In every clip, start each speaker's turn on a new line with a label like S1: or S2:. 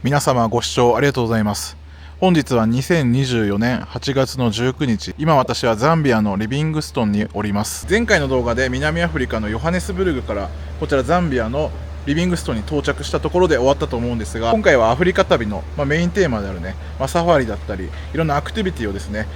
S1: 皆様ご視聴ありがとうございます。本日は2024年8月の19日、今私はザンビアのリビングストンにおります。前回の動画で南アフリカのヨハネスブルグからこちらザンビアのリビングストンに到着したところで終わったと思うんですが、今回はアフリカ旅の、メインテーマであるね、サファリだったりいろんなアクティビティをですね、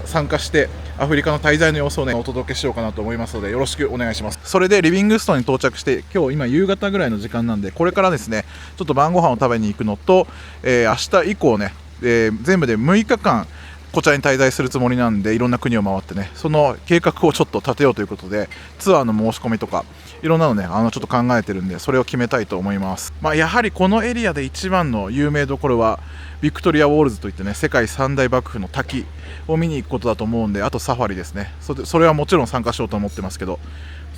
S1: 参加してアフリカの滞在の様子をねお届けしようかなと思いますのでよろしくお願いします。それでリビングストンに到着して、今夕方ぐらいの時間なんで、これからですねちょっと晩ご飯を食べに行くのと、明日以降ね、全部で6日間こちらに滞在するつもりなんで、いろんな国を回ってね、その計画をちょっと立てようということで、ツアーの申し込みとかいろんなのねちょっと考えてるんで、それを決めたいと思います。やはりこのエリアで一番の有名どころはビクトリアウォールズといってね、世界三大幕府の滝を見に行くことだと思うんで、あとサファリですね。それはもちろん参加しようと思ってますけど、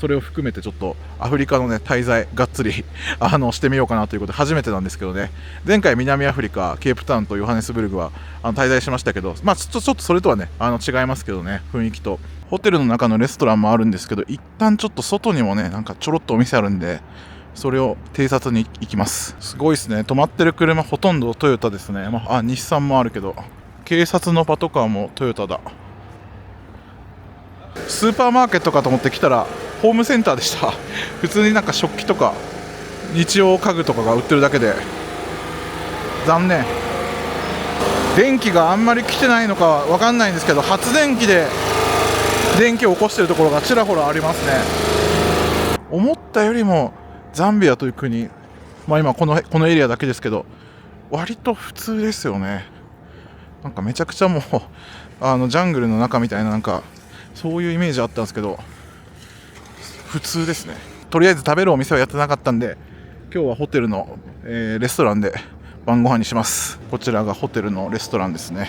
S1: それを含めてちょっとアフリカのね滞在がっつりしてみようかなということで、初めてなんですけどね、前回南アフリカケープタウンとヨハネスブルグは滞在しましたけど、ちょっとそれとはね違いますけどね、雰囲気と。ホテルの中のレストランもあるんですけど、一旦ちょっと外にもねちょろっとお店あるんで、それを偵察に行きます。すごいですね。止まってる車ほとんどトヨタですね。日産もあるけど、警察のパトカーもトヨタだ。スーパーマーケットかと思って来たらホームセンターでした。普通に食器とか日用家具とかが売ってるだけで、残念。電気があんまり来てないのかわかんないんですけど、発電機で電気を起こしてるところがちらほらありますね。思ったよりもザンビアという国、今このエリアだけですけど割と普通ですよね。めちゃくちゃもうジャングルの中みたいなそういうイメージあったんですけど、普通ですね。とりあえず食べるお店はやってなかったんで、今日はホテルの、レストランで晩ご飯にします。こちらがホテルのレストランですね。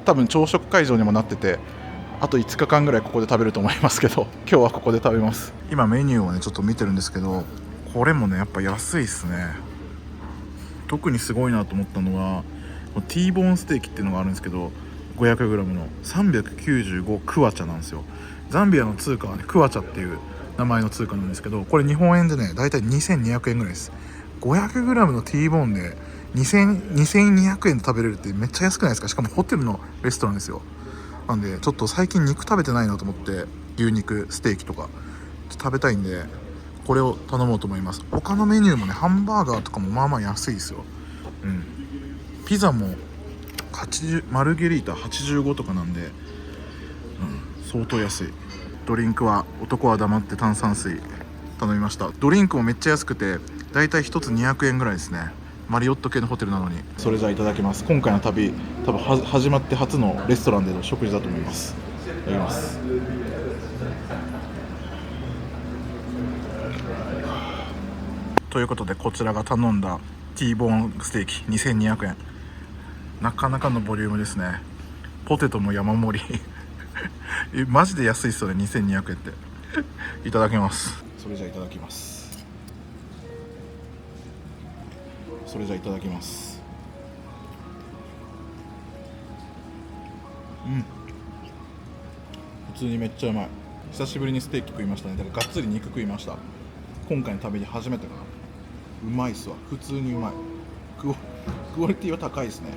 S1: 多分朝食会場にもなってて、あと5日間ぐらいここで食べると思いますけど、今日はここで食べます。今メニューをねちょっと見てるんですけど、これもねやっぱ安いですね。特にすごいなと思ったのがT ボーンステーキっていうのがあるんですけど、 500g の395クワチャなんですよ。ザンビアの通貨はねクワチャっていう名前の通貨なんですけど、これ日本円でねだいたい2200円ぐらいです。 500g の T ボーンで2200円で食べれるってめっちゃ安くないですか。しかもホテルのレストランですよ。なんでちょっと最近肉食べてないなと思って、牛肉ステーキとか食べたいんで、これを頼もうと思います。他のメニューもねハンバーガーとかもまあまあ安いですよ。ピザも80マルゲリータ85とかなんで、相当安い。ドリンクは男は黙って炭酸水頼みました。ドリンクもめっちゃ安くて、だいたい1つ200円ぐらいですね。マリオット系のホテルなのに。それじゃあいただきます。今回の旅多分始まって初のレストランでの食事だと思います。いただきます。ということで、こちらが頼んだ T ボーンステーキ2200円、なかなかのボリュームですね。ポテトも山盛りマジで安いっすよね、2200円っていただきます。それじゃあいただきます。それじゃあいただきます。普通にめっちゃうまい。久しぶりにステーキ食いましたね。だからがっつり肉食いました。今回の旅に初めてかな。うまいっすわ。普通にうまい。クオリティは高いですね。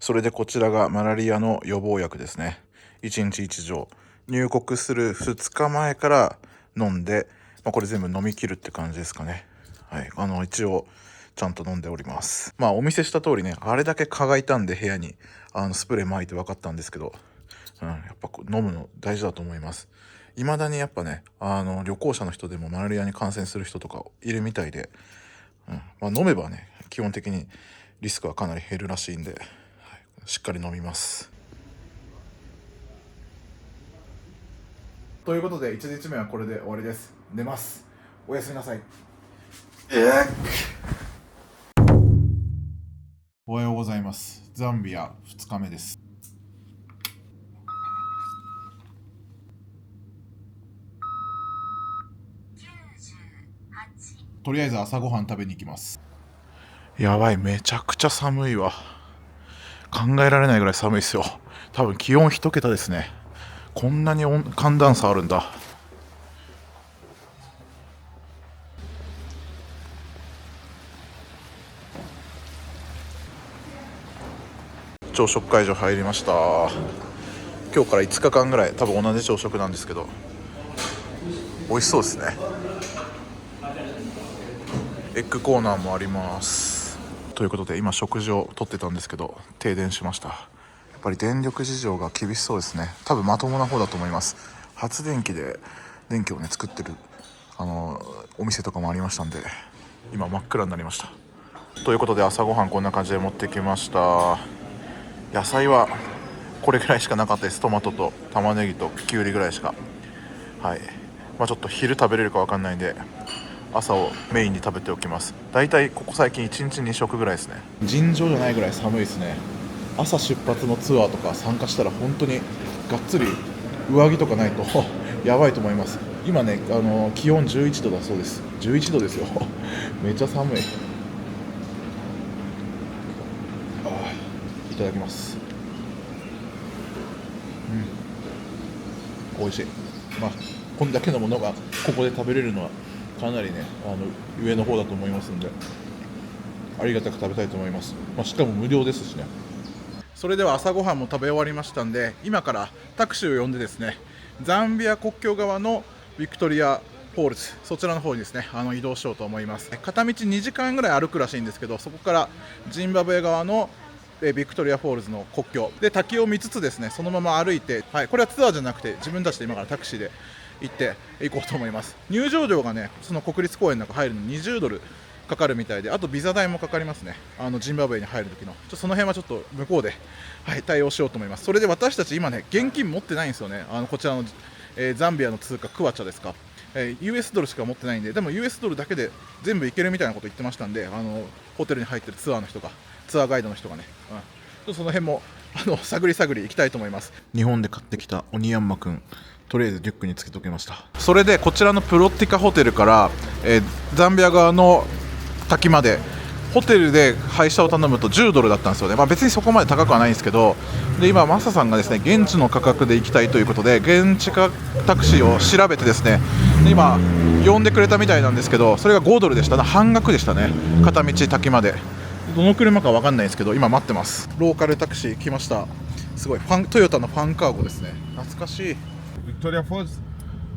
S1: それでこちらがマラリアの予防薬ですね。1日1錠。入国する2日前から飲んで、これ全部飲み切るって感じですかね。はい。一応ちゃんと飲んでおります。お見せした通りね、あれだけ蚊がいたんで部屋にスプレー撒いて分かったんですけど、やっぱ飲むの大事だと思います。未だにやっぱね、旅行者の人でもマラリアに感染する人とかいるみたいで、飲めばね基本的にリスクはかなり減るらしいんで、しっかり飲みます。ということで1日目はこれで終わりです。寝ます。おやすみなさい。おはようございます。ザンビア2日目です。とりあえず朝ごはん食べに行きます。やばい、めちゃくちゃ寒いわ。考えられないぐらい寒いですよ。多分気温1桁ですね。こんなに寒暖差あるんだ。朝食会場入りました。今日から5日間ぐらい多分同じ朝食なんですけど、美味しそうですね。エッグコーナーもあります。ということで今食事をとってたんですけど停電しました。やっぱり電力事情が厳しそうですね。多分まともな方だと思います。発電機で電気をね作ってるお店とかもありましたんで、今真っ暗になりました。ということで朝ごはんこんな感じで持ってきました。野菜はこれぐらいしかなかったです。トマトと玉ねぎときゅうりぐらいしか。はい、ちょっと昼食べれるか分かんないんで朝をメインに食べておきます。だいたいここ最近1日2食ぐらいですね。尋常じゃないぐらい寒いですね。朝出発のツアーとか参加したら本当にがっつり上着とかないとやばいと思います。今ね気温11度だそうです。11度ですよめっちゃ寒い。いただきます。美味しい。こんだけのものがここで食べれるのはかなりね上の方だと思いますんで、ありがたく食べたいと思います。しかも無料ですしね。それでは朝ごはんも食べ終わりましたんで、今からタクシーを呼んでですね、ザンビア国境側のビクトリアフォールズ、そちらの方にですね移動しようと思います。片道2時間ぐらい歩くらしいんですけど、そこからジンバブエ側のビクトリアフォールズの国境で滝を見つつですね、そのまま歩いて、これはツアーじゃなくて自分たちで今からタクシーで行こうと思います。入場料がねその国立公園の中入るのに20ドルかかるみたいで、あとビザ代もかかりますね。ジンバブエに入る時のその辺はちょっと向こうで、対応しようと思います。それで私たち今ね現金持ってないんですよね。こちらの、ザンビアの通貨クワチャですか、US ドルしか持ってないんで、でも US ドルだけで全部いけるみたいなこと言ってましたんで、ホテルに入ってるツアーの人がツアーガイドの人がね、その辺も探り行きたいと思います。日本で買ってきたオニヤンマくん、とりあえずリュックにつけておきました。それでこちらのプロティカホテルから、ザンビア側の滝までホテルで配車を頼むと10ドルだったんですよね。別にそこまで高くはないんですけど、で今マサさんがですね現地の価格で行きたいということで現地タクシーを調べてですね、で今呼んでくれたみたいなんですけど、それが5ドルでしたね。半額でしたね、片道滝まで。どの車か分かんないですけど今待ってます。ローカルタクシー来ました。すごいトヨタのファンカーゴですね。懐かしい。
S2: Victoria Falls?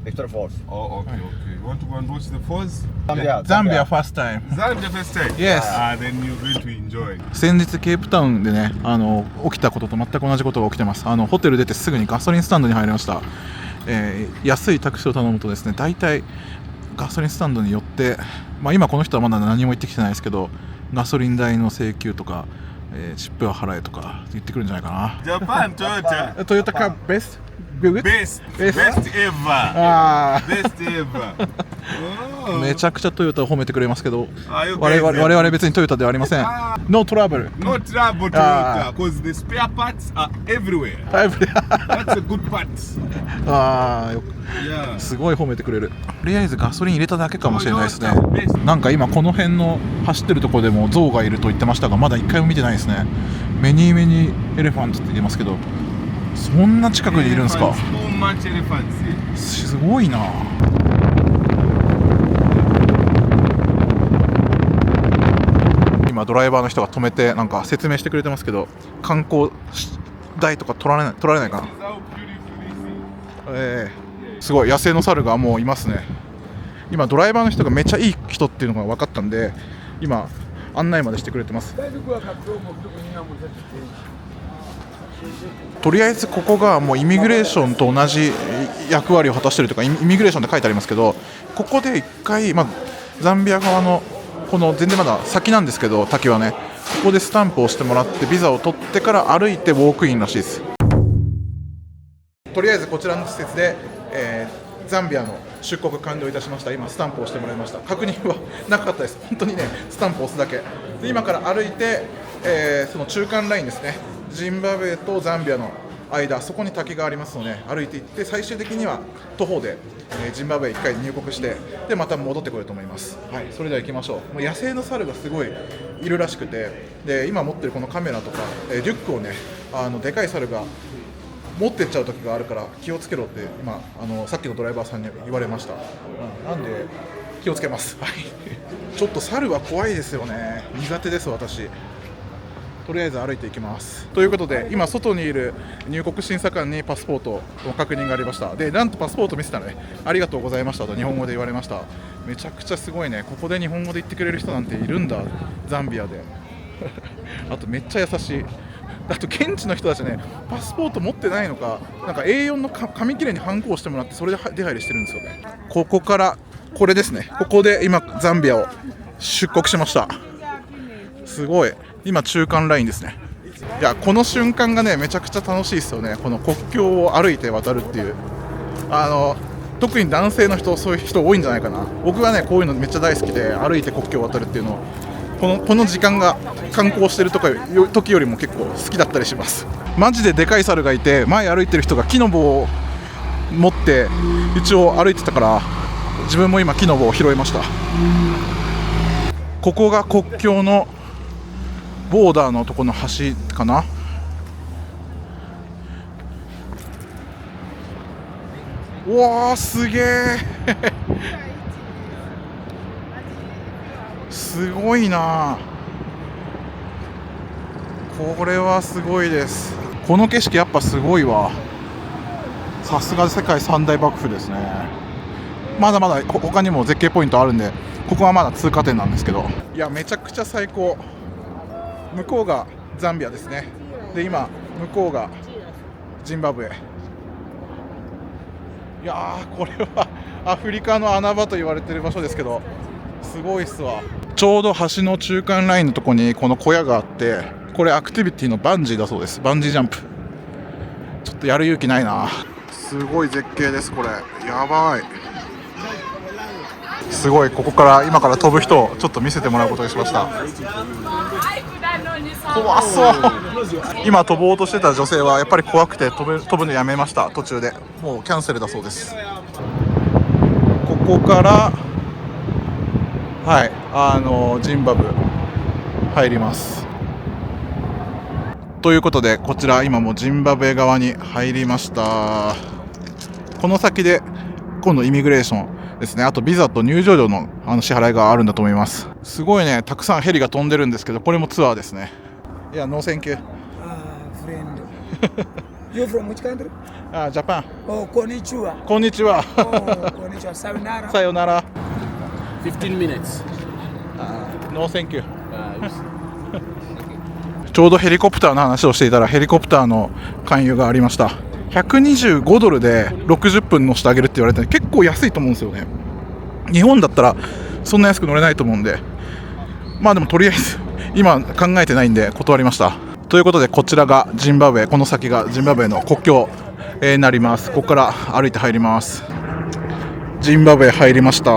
S3: Victoria Falls.
S2: Oh, okay. You want to go and watch the falls?
S1: Zambia first time.
S2: Zambia first time?
S1: Yes.
S2: Then you're going to enjoy.
S1: 先日ケープタウンでね起きたことと全く同じことが起きてます。ホテル出てすぐにガソリンスタンドに入りました。安いタクシーを頼むとですね、大体ガソリンスタンドに寄って、今この人はまだ何も言ってきてないですけど、ガソリン代の請求とか、チップは払えとか言ってくるんじゃないかな。
S2: Japan, Toyota.
S1: トヨタカベスト
S2: Best ever.
S1: あ
S2: Best ever.
S1: めちゃくちゃトヨタを褒めてくれますけど、
S2: you
S1: 我
S2: guys
S1: 々別にトヨタではありません。No trouble.
S2: No trouble, Toyota, because the spare parts are everywhere. That's a good part. Yeah.
S1: すごい褒めてくれる。とりあえずガソリン入れただけかもしれないですね。なんか今この辺の走ってるところでも象がいると言ってましたが、まだ一回も見てないですね。メニーエレファントって言ってますけど、そんな近くにいるんですか。
S2: So much elephants.
S1: すごいな。今ドライバーの人が止めてなんか説明してくれてますけど、観光代とか取られないかな。すごい野生の猿がもういますね。今ドライバーの人がめっちゃいい人っていうのが分かったんで、今案内までしてくれてます。とりあえずここがもうイミグレーションと同じ役割を果たしているとか、イミグレーションって書いてありますけど、ここで一回、ザンビア側のこの全然まだ先なんですけど滝はね、ここでスタンプをしてもらってビザを取ってから歩いてウォークインらしいです。とりあえずこちらの施設で、ザンビアの出国完了いたしました。今スタンプをしてもらいました。確認はなかったです。本当にねスタンプを押すだけで、今から歩いて、その中間ラインですね、ジンバブエとザンビアの間、そこに滝がありますので歩いていって、最終的には徒歩で、ジンバブエ1回入国して、でまた戻ってくると思います。それでは行きましょう。もう野生の猿がすごいいるらしくて、で今持ってるこのカメラとか、リュックをねでかい猿が持ってっちゃう時があるから気をつけろって今さっきのドライバーさんに言われました。なんで気をつけます。ちょっと猿は怖いですよね。苦手です私。とりあえず歩いていきます。ということで今外にいる入国審査官にパスポートの確認がありました。でなんとパスポート見せたらね、ありがとうございましたと日本語で言われました。めちゃくちゃすごいね。ここで日本語で言ってくれる人なんているんだ、ザンビアであとめっちゃ優しい。あと現地の人たちね、パスポート持ってないのか、なんか A4 の紙切れにハンコをしてもらって、それで出入りしてるんですよね。ここからこれですね。ここで今ザンビアを出国しました。すごい、今中間ラインですね。いや、この瞬間がねめちゃくちゃ楽しいですよね。この国境を歩いて渡るっていう、特に男性の人、そういう人多いんじゃないかな。僕はねこういうのめっちゃ大好きで、歩いて国境を渡るっていうのを、この時間が観光してる時よりも結構好きだったりします。マジででかい猿がいて、前歩いてる人が木の棒を持って一応歩いてたから、自分も今木の棒を拾いました。ここが国境のボーダーのとこの橋かな。うわー、すげえすごいな。これはすごいです。この景色やっぱすごいわ。さすが世界三大幕府ですね。まだまだ他にも絶景ポイントあるんで、ここはまだ通過点なんですけど、いやめちゃくちゃ最高。向こうがザンビアですね。で今向こうがジンバブエ。いやー、これはアフリカの穴場と言われてる場所ですけど、すごいっすわ。ちょうど橋の中間ラインのとこにこの小屋があって、これアクティビティのバンジーだそうです。バンジージャンプ。ちょっとやる勇気ないな。すごい絶景です。これやばい。すごい。ここから今から飛ぶ人をちょっと見せてもらうことにしました。怖そう。今飛ぼうとしてた女性はやっぱり怖くて飛ぶのやめました。途中でもうキャンセルだそうです。ここからはい、ジンバブ入ります。ということでこちら今もジンバブエ側に入りました。この先で今度イミグレーションですね。あとビザと入場料の支払いがあるんだと思います。すごいね、たくさんヘリが飛んでるんですけど、これもツアーですね。いや、ノーセンキュー。
S3: Friend. You from which country?
S1: ジャパン。
S3: Oh, konnichiwa.
S1: こんにちは。
S3: Oh, konnichiwa. Sayonara.
S1: さよなら。
S4: 15 minutes.
S1: ノーセンキュー。ちょうどヘリコプターの話をしていたら、ヘリコプターの勧誘がありました。125ドルで60分乗せてあげるって言われて、結構安いと思うんですよね。日本だったらそんな安く乗れないと思うんで、まあでもとりあえず今考えてないんで断りました。ということでこちらがジンバブエ、この先がジンバブエの国境になります。ここから歩いて入ります。ジンバブエ入りました。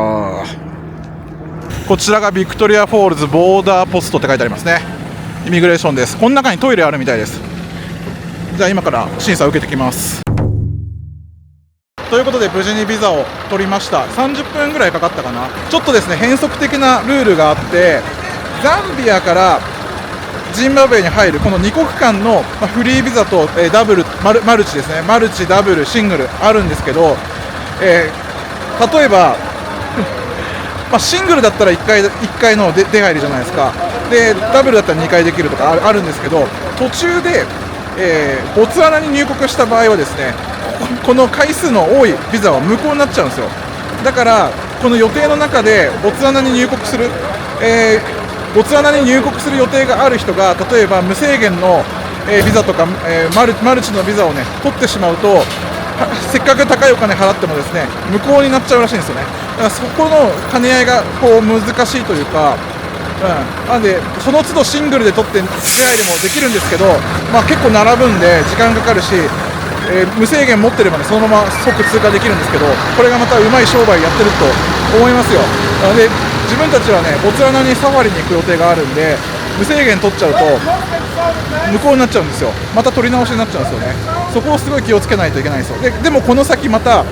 S1: こちらがビクトリアフォールズボーダーポストって書いてありますね。イミグレーションです。この中にトイレあるみたいです。じゃあ今から審査を受けてきます。ということで無事にビザを取りました。30分ぐらいかかったかな。ちょっとですね変則的なルールがあって、ザンビアからジンバブエに入るこの2国間のフリービザとダブルマルチですね、マルチダブルシングルあるんですけど、例えばシングルだったら1回の出入りじゃないですか。でダブルだったら2回できるとかあるんですけど、途中で、ボツワナに入国した場合はですね、この回数の多いビザは無効になっちゃうんですよ。だからこの予定の中でボツワナに入国する、ボツワナに入国する予定がある人が、例えば無制限の、ビザとか、マルチのビザをね取ってしまうと、せっかく高いお金払ってもですね無効になっちゃうらしいんですよね。だからそこの兼ね合いがこう難しいというか、なんでその都度シングルで取って出入りもできるんですけど、結構並ぶんで時間かかるし、無制限持ってればねそのまま即通過できるんですけど、これがまたうまい商売やってると思いますよ。で自分たちはねボツワナにサファリに行く予定があるんで、無制限取っちゃうと無効になっちゃうんですよ。また取り直しになっちゃうんですよね。そこをすごい気をつけないといけないんですよ。でもこの先また、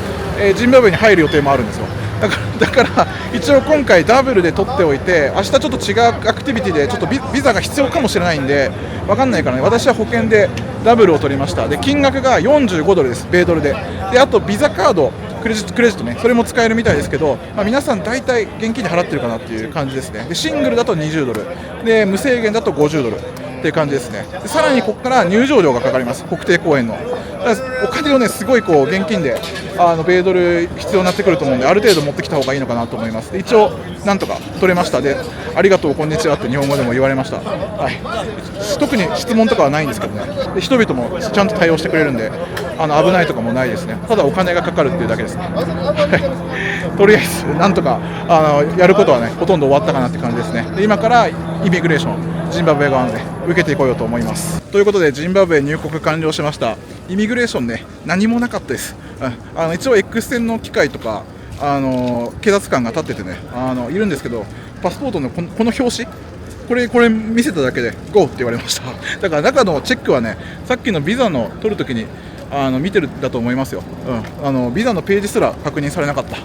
S1: ジンバブエに入る予定もあるんですよ。だから一応今回ダブルで取っておいて、明日ちょっと違うアクティビティでちょっとビザが必要かもしれないんで分かんないからね、私は保険でダブルを取りました。で金額が45ドルです、米ドルで。あとビザカードクレジットね、それも使えるみたいですけど、皆さん大体現金で払ってるかなっていう感じですね。でシングルだと20ドルで無制限だと50ドルっていう感じですね。でさらにここから入場料がかかります、国定公園の。だからお金をね、すごいこう現金で米ドル必要になってくると思うんで、ある程度持ってきた方がいいのかなと思います。で一応なんとか取れました。でありがとうこんにちはって日本語でも言われました。はい、特に質問とかはないんですけどね。で人々もちゃんと対応してくれるんで、危ないとかもないですね。ただお金がかかるっていうだけですね。はい、とりあえずなんとかやることはねほとんど終わったかなって感じですね。で今からイミグレーションジンバブエ側で受けていこうよと思います。ということでジンバブエ入国完了しました。イミグレーションね何もなかったです。一応 X 線の機械とか警察官が立っててねいるんですけど、パスポートのこの表紙これ見せただけで GO って言われました。だから中のチェックはねさっきのビザの取るときに見てるんだと思いますよ。ビザのページすら確認されなかった。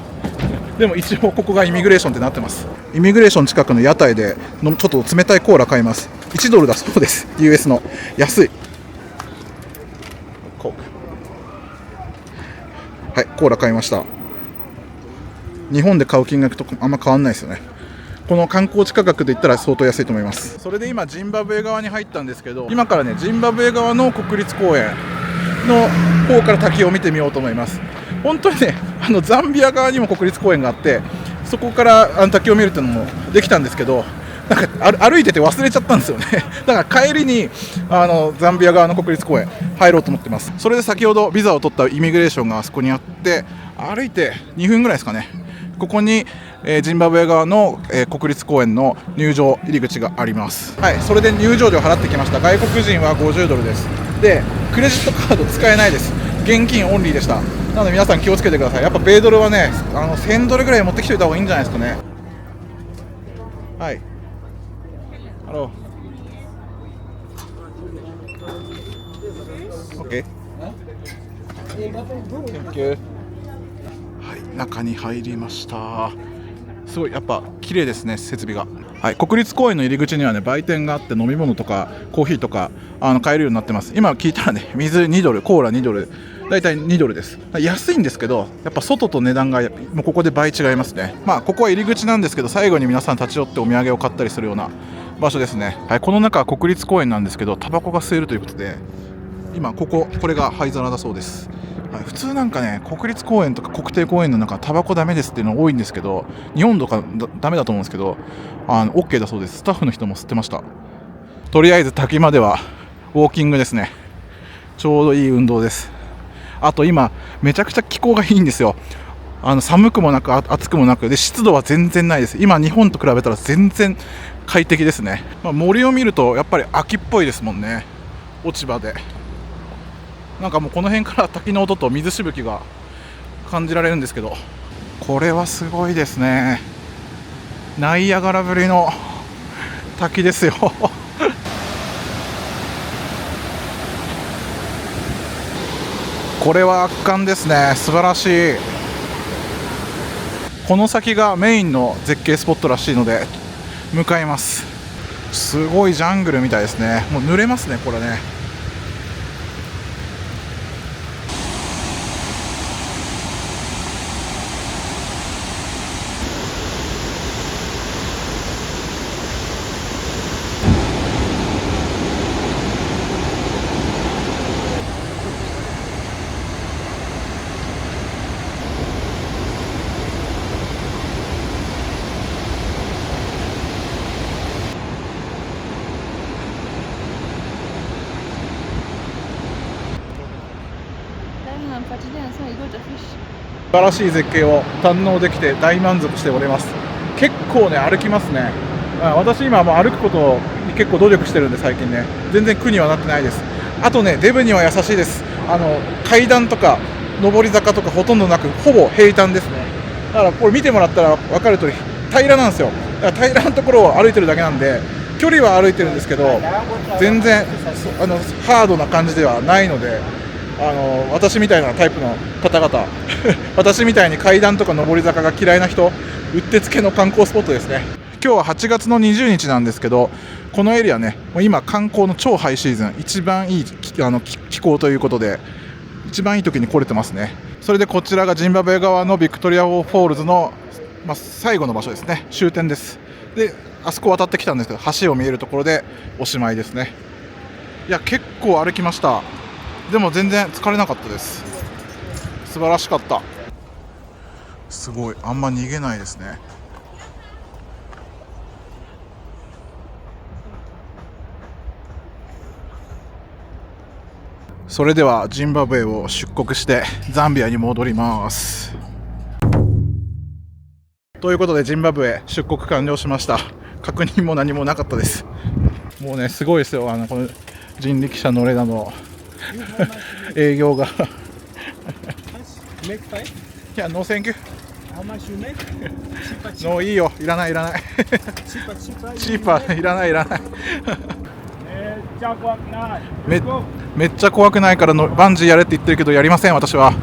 S1: でも一応ここがイミグレーションってなってます。イミグレーション近くの屋台でちょっと冷たいコーラ買います。1ドルだそうです。 US の安いコーク。はい、コーラ買いました。日本で買う金額とあんま変わんないですよね。この観光地価格で言ったら相当安いと思います。それで今ジンバブエ側に入ったんですけど、今からねジンバブエ側の国立公園の方から滝を見てみようと思います。本当にねザンビア側にも国立公園があって、そこから滝を見るっていうのもできたんですけど、なんか歩いてて忘れちゃったんですよね。だから帰りにザンビア側の国立公園入ろうと思ってます。それで先ほどビザを取ったイミグレーションがあそこにあって、歩いて2分ぐらいですかね、ここに、ジンバブエ側の、国立公園の入場入り口があります。はい、それで入場料払ってきました。外国人は50ドルです。でクレジットカード使えないです。現金オンリーでした。なので皆さん気をつけてください。やっぱ米ドルはね1000ドルぐらい持ってきておいた方がいいんじゃないですかね。はい、ハロー OK Thank you。 はい、中に入りました。すごいやっぱ綺麗ですね、設備が。はい、国立公園の入り口にはね売店があって、飲み物とかコーヒーとか買えるようになってます。今聞いたらね水2ドルコーラ2ドルだいたい2ドルです。安いんですけど、やっぱ外と値段がもうここで倍違いますね。まあここは入り口なんですけど、最後に皆さん立ち寄ってお土産を買ったりするような場所ですね。はい、この中は国立公園なんですけど、タバコが吸えるということで、今これが灰皿だそうです。はい、普通なんかね国立公園とか国定公園の中タバコダメですっていうの多いんですけど、日本とかダメだと思うんですけどOK だそうです。スタッフの人も吸ってました。とりあえず滝まではウォーキングですね。ちょうどいい運動です。あと今めちゃくちゃ気候がいいんですよ。寒くもなく暑くもなくで、湿度は全然ないです。今日本と比べたら全然快適ですね。森を見るとやっぱり秋っぽいですもんね。落ち葉でなんかもうこの辺から滝の音と水しぶきが感じられるんですけど、これはすごいですね。ナイアガラぶりの滝ですよ。これは圧巻ですね。素晴らしい。この先がメインの絶景スポットらしいので向かいます。すごいジャングルみたいですね。もう濡れますねこれね。素晴らしい絶景を堪能できて大満足しております。結構ね歩きますね。私今もう歩くことを結構努力してるんで最近ね全然苦にはなってないです。あとねデブには優しいです。階段とか上り坂とかほとんどなくほぼ平坦ですね。だからこれ見てもらったら分かる通り平らなんですよ。だから平らなところを歩いてるだけなんで距離は歩いてるんですけど全然ハードな感じではないので、私みたいなタイプの方々私みたいに階段とか上り坂が嫌いな人うってつけの観光スポットですね。今日は8月の20日なんですけど、このエリアねもう今観光の超ハイシーズン、一番いい気候ということで一番いい時に来れてますね。それでこちらがジンバブエ側のビクトリアフォールズの、最後の場所ですね。終点です。であそこ渡ってきたんですけど橋を見えるところでおしまいですね。いや結構歩きました。でも全然疲れなかったです。素晴らしかった。すごい、あんま逃げないですね。それではジンバブエを出国してザンビアに戻ります。ということでジンバブエ出国完了しました。確認も何もなかったです。もうねすごいですよ、この人力車のれなの営業が
S4: Make five?
S1: いやノーセンキュー
S4: How much you make?
S1: ノーいいよ、いらないいらないチーパーいらないいらないめっちゃ怖くないからのバンジーやれって言ってるけどやりません私は。とい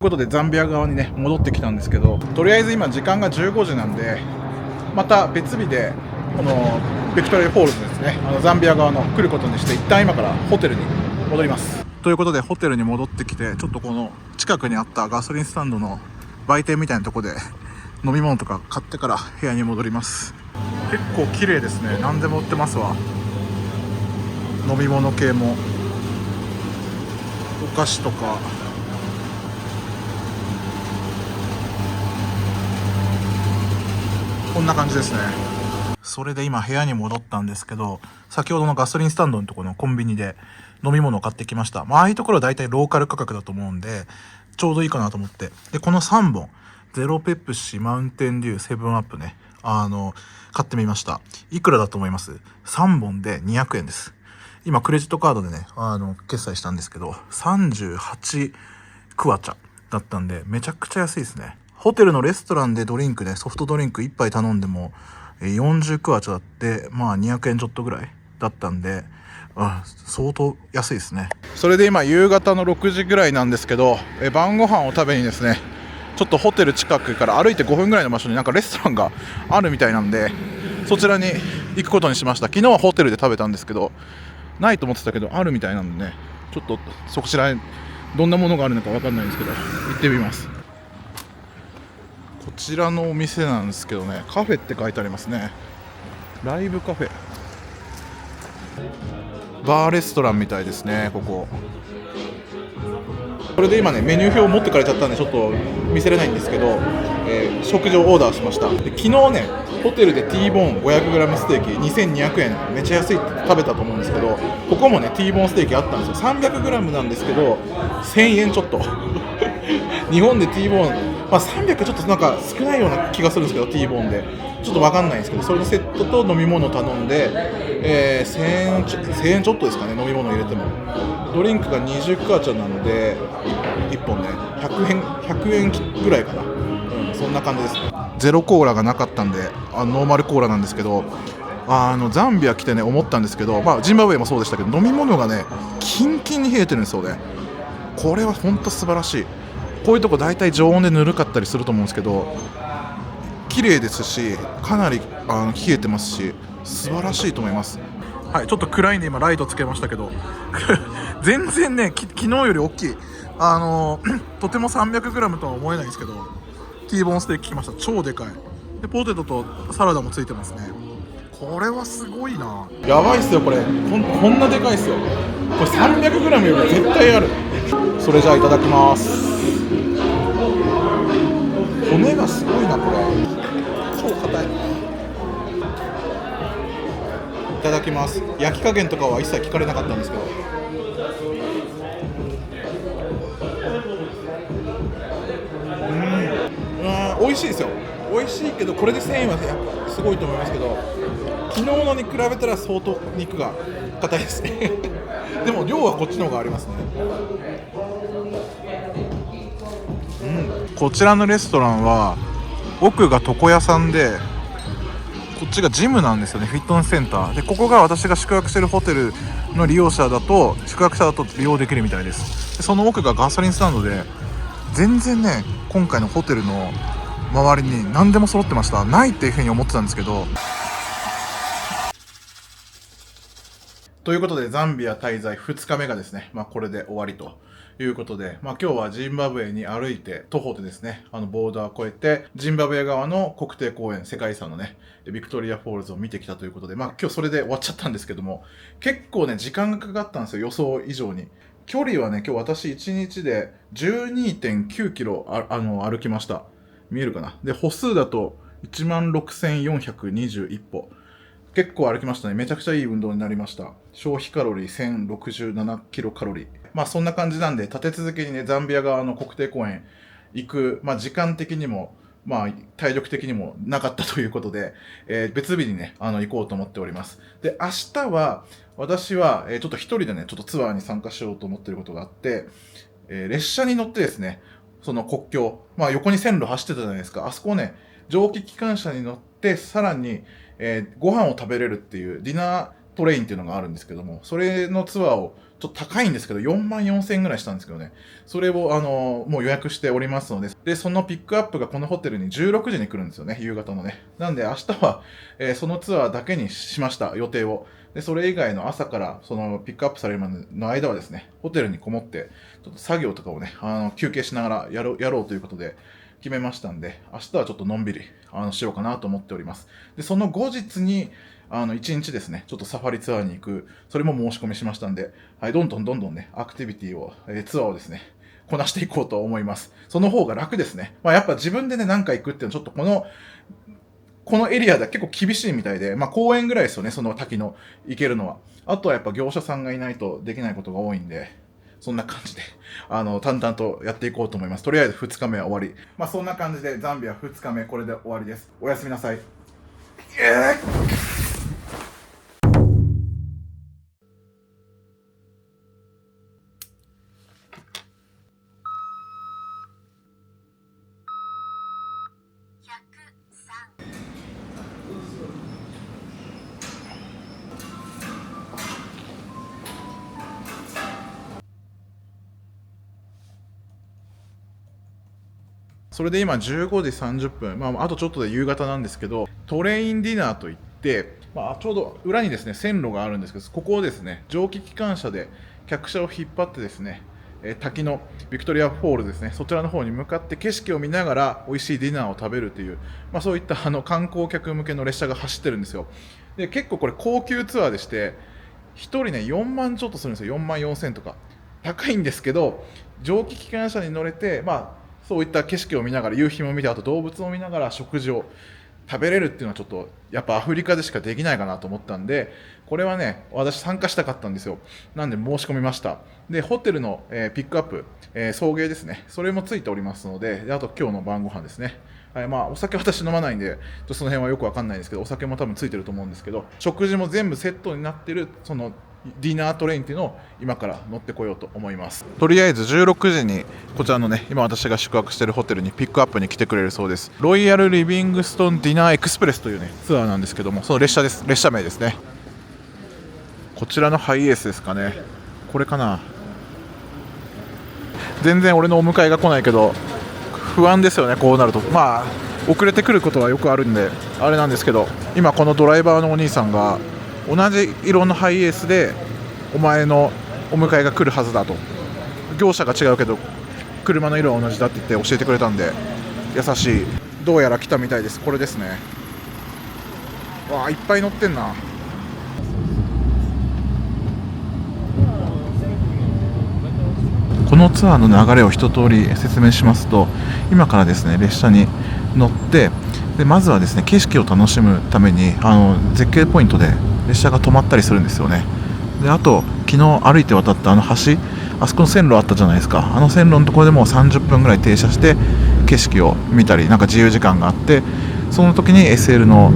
S1: うことでザンビア側にね戻ってきたんですけど、とりあえず今時間が15時なんでまた別日でこのビクトリーフォールズですね、ザンビア側の来ることにして一旦今からホテルに戻ります。ということでホテルに戻ってきて、ちょっとこの近くにあったガソリンスタンドの売店みたいなとこで飲み物とか買ってから部屋に戻ります。結構綺麗ですね。何でも売ってますわ。飲み物系もお菓子とかこんな感じですね。それで今部屋に戻ったんですけど、先ほどのガソリンスタンドのところのコンビニで飲み物を買ってきました。ああいうところは大体ローカル価格だと思うんでちょうどいいかなと思って、でこの3本ゼロペプシ、マウンテンデュー、セブンアップね、買ってみました。いくらだと思います？ 3 本で200円です。今クレジットカードでね決済したんですけど38クワチャだったんでめちゃくちゃ安いですね。ホテルのレストランでドリンクね、ソフトドリンク1杯頼んでも40クワチャだって200円ちょっとぐらいだったんで相当安いですね。それで今夕方の6時ぐらいなんですけど、晩ご飯を食べにですねちょっとホテル近くから歩いて5分ぐらいの場所になんかレストランがあるみたいなんでそちらに行くことにしました。昨日はホテルで食べたんですけどないと思ってたけどあるみたいなんでね、ちょっとそちらにどんなものがあるのか分かんないんですけど行ってみます。こちらのお店なんですけどね、カフェって書いてありますね。ライブカフェ、バーレストランみたいですねここ。これで今ねメニュー表を持ってかれちゃったんでちょっと見せれないんですけど、食事をオーダーしました。で昨日ねホテルで T ボーン 500g ステーキ2200円めっちゃ安いって食べたと思うんですけど、ここもね T ボーンステーキあったんですよ。 300g なんですけど1000円ちょっと日本で T ボーン、300ちょっとなんか少ないような気がするんですけど T ボーンでちょっと分かんないんですけど、それのセットと飲み物を頼んで、1000円ちょっとですかね。飲み物入れてもドリンクが20クワチャなので1本ね100円ぐらいかな、そんな感じですね。ゼロコーラがなかったんでノーマルコーラなんですけど、ザンビア来てね思ったんですけど、ジンバブエもそうでしたけど飲み物がねキンキンに冷えてるんですよね。これは本当素晴らしい。こういうとこ大体常温でぬるかったりすると思うんですけど綺麗ですしかなり冷えてますし素晴らしいと思います。はい、ちょっと暗いんで今ライトつけましたけど全然ね昨日より大きい。とても 300g とは思えないんですけど T ボーンステーキ来ました。超でかいでポテトとサラダもついてますね。これはすごいな。やばいっすよこれ。こんなでかいっすよこれ。 300g より絶対ある。それじゃあいただきます。骨がすごいなこれ。超硬い。いただきます。焼き加減とかは一切聞かれなかったんですけど美味しいですよ。美味しいけどこれで1000円はやっぱすごいと思いますけど昨日のに比べたら相当肉が硬いですねでも量はこっちの方がありますね。こちらのレストランは奥が床屋さんでこっちがジムなんですよね。フィットネスセンターで、ここが私が宿泊してるホテルの利用者だと宿泊者だと利用できるみたいです。でその奥がガソリンスタンドで全然ね今回のホテルの周りに何でも揃ってました。ないっていう風に思ってたんですけど。ということでザンビア滞在2日目がですねこれで終わりということで、今日はジンバブエに歩いて徒歩でですね、ボーダーを越えてジンバブエ側の国定公園、世界遺産のねビクトリアフォールズを見てきたということで、今日それで終わっちゃったんですけども、結構ね時間がかかったんですよ、予想以上に。距離はね、今日私1日で 12.9 キロ歩きました。見えるかな。で、歩数だと16,421歩。結構歩きましたね。めちゃくちゃいい運動になりました。消費カロリー1067キロカロリー。そんな感じなんで、立て続けにね、ザンビア側の国定公園行く、時間的にも、体力的にもなかったということで、別日にね、行こうと思っております。で、明日は、私は、ちょっと一人でね、ちょっとツアーに参加しようと思っていることがあって、列車に乗ってですね、その国境、横に線路走ってたじゃないですか。あそこをね、蒸気機関車に乗って、さらに、ご飯を食べれるっていうディナートレインっていうのがあるんですけども、それのツアーをちょっと高いんですけど、44,000円ぐらいしたんですけどね、それをもう予約しておりますので、で、そのピックアップがこのホテルに16時に来るんですよね、夕方のね。なんで明日は、そのツアーだけにしました、予定を。で、それ以外の朝からそのピックアップされるまでの間はですね、ホテルにこもって、ちょっと作業とかをね、休憩しながらやろうということで、決めましたんで、明日はちょっとのんびりしようかなと思っております。で、その後日に1日ですね、ちょっとサファリツアーに行く、それも申し込みしましたんで、はい、どんどんね、アクティビティを、ツアーをですね、こなしていこうと思います。その方が楽ですね。やっぱ自分でね、何回行くっていうのはちょっとこのエリアでは結構厳しいみたいで、公園ぐらいですよね、その滝の行けるのは。あとはやっぱ業者さんがいないとできないことが多いんで、そんな感じで、淡々とやっていこうと思います。とりあえず2日目は終わり。そんな感じでザンビア2日目、これで終わりです。おやすみなさい。それで今15時30分、あとちょっとで夕方なんですけど、トレインディナーといって、ちょうど裏にですね、線路があるんですけど、ここをですね、蒸気機関車で客車を引っ張ってですね、滝のビクトリアフォールですね、そちらの方に向かって景色を見ながら美味しいディナーを食べるという、そういった観光客向けの列車が走ってるんですよ。で、結構これ高級ツアーでして、1人ね、4万ちょっとするんですよ。4万4,000とか。高いんですけど、蒸気機関車に乗れて、そういった景色を見ながら、夕日も見て、あと動物を見ながら食事を食べれるっていうのはちょっとやっぱアフリカでしかできないかなと思ったんで、これはね、私参加したかったんですよ。なんで申し込みました。で、ホテルの、ピックアップ、送迎ですね、それもついておりますので、あと今日の晩ご飯ですね。はい、お酒私飲まないんでその辺はよくわかんないんですけど、お酒も多分ついてると思うんですけど、食事も全部セットになってるそのディナートレインっていうのを今から乗ってこようと思います。とりあえず16時にこちらのね、今私が宿泊しているホテルにピックアップに来てくれるそうです。ロイヤルリビングストンディナーエクスプレスというねツアーなんですけども、その列車です。列車名ですね。こちらのハイエースですかね。これかな。全然俺のお迎えが来ないけど不安ですよね、こうなると。遅れてくることはよくあるんであれなんですけど、今このドライバーのお兄さんが同じ色のハイエースでお前のお迎えが来るはずだと、業者が違うけど車の色は同じだって言って教えてくれたんで優しい。どうやら来たみたいです。これですね。わあ、いっぱい乗ってんな。このツアーの流れを一通り説明しますと、今からですね列車に乗って、でまずはですね景色を楽しむために絶景ポイントで列車が止まったりするんですよね。であと昨日歩いて渡った橋、あそこの線路あったじゃないですか。あの線路のところでも30分ぐらい停車して景色を見たり、自由時間があって、その時に SL の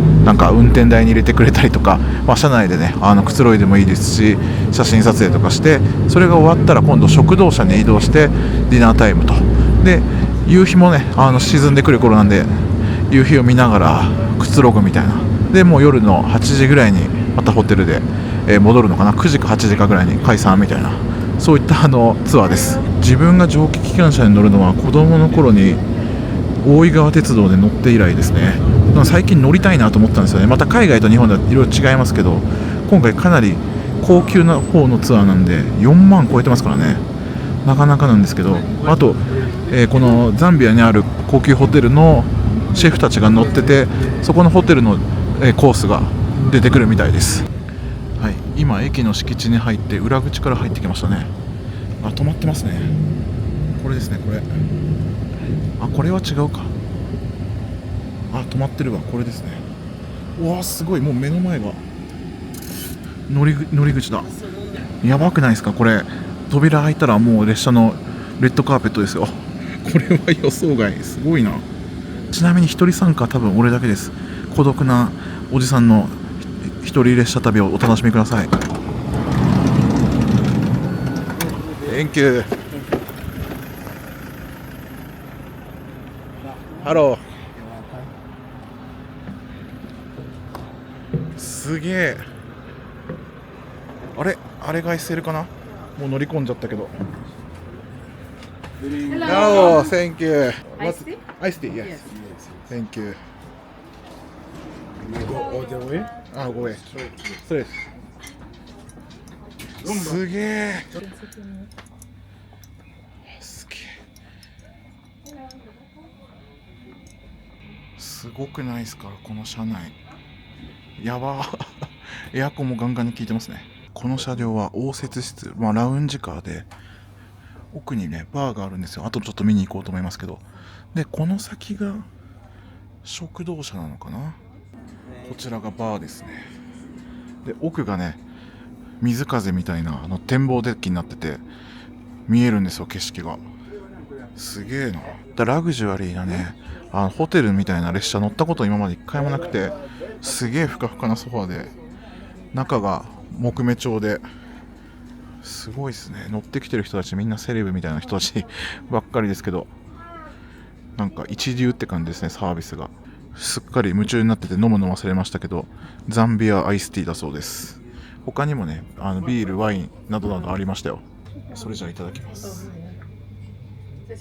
S1: 運転台に入れてくれたりとか、車内でねくつろいでもいいですし、写真撮影とかして、それが終わったら今度食堂車に移動してディナータイムと。で夕日もね沈んでくる頃なんで、夕日を見ながらくつろぐみたいな。でもう夜の8時ぐらいにまたホテルで、戻るのかな。9時か8時かぐらいに解散みたいな、そういったツアーです。自分が蒸気機関車に乗るのは子供の頃に大井川鉄道で乗って以来ですね。最近乗りたいなと思ったんですよね。また海外と日本ではいろいろ違いますけど、今回かなり高級な方のツアーなんで4万超えてますからね。なかなかなんですけど、あと、このザンビアにある高級ホテルのシェフたちが乗ってて、そこのホテルの、コースが出てくるみたいです。はい、今駅の敷地に入って裏口から入ってきましたね。あ、止まってますね。これですね、これ。あ、これは違うか。あ、止まってるわ、これですね。うわー、すごい、もう目の前が乗り口だ。やばくないですかこれ。扉開いたらもう列車のレッドカーペットですよ。これは予想外、すごいな。ちなみに一人参加多分俺だけです。孤独なおじさんの一人列車旅をお楽しみください。Thank you。ハロー。すげえ。あれが SL かな。もう乗り込んじゃったけど。Hello, thank you.
S5: Iced tea?
S1: Iced tea, yes. Thank you.
S2: Go all the way.
S1: あ、ごめん。そうです。すげえ。すげえ。すごくないですかこの車内。やばー。エアコンもガンガンに効いてますね。この車両は応接室、ラウンジカーで奥にねバーがあるんですよ。あとちょっと見に行こうと思いますけど、でこの先が食堂車なのかな。こちらがバーですね。で奥がね水風みたいな展望デッキになってて見えるんですよ、景色が。すげえな。ラグジュアリーなねホテルみたいな列車乗ったこと今まで一回もなくて、すげえふかふかなソファーで中が木目調ですごいですね。乗ってきてる人たちみんなセレブみたいな人たちばっかりですけど、なんか一流って感じですね。サービスがすっかり夢中になってて飲むの忘れましたけど、ザンビアアイスティーだそうです。他にもねビール、ワインなどなどありましたよ。それじゃあいただきます。めっ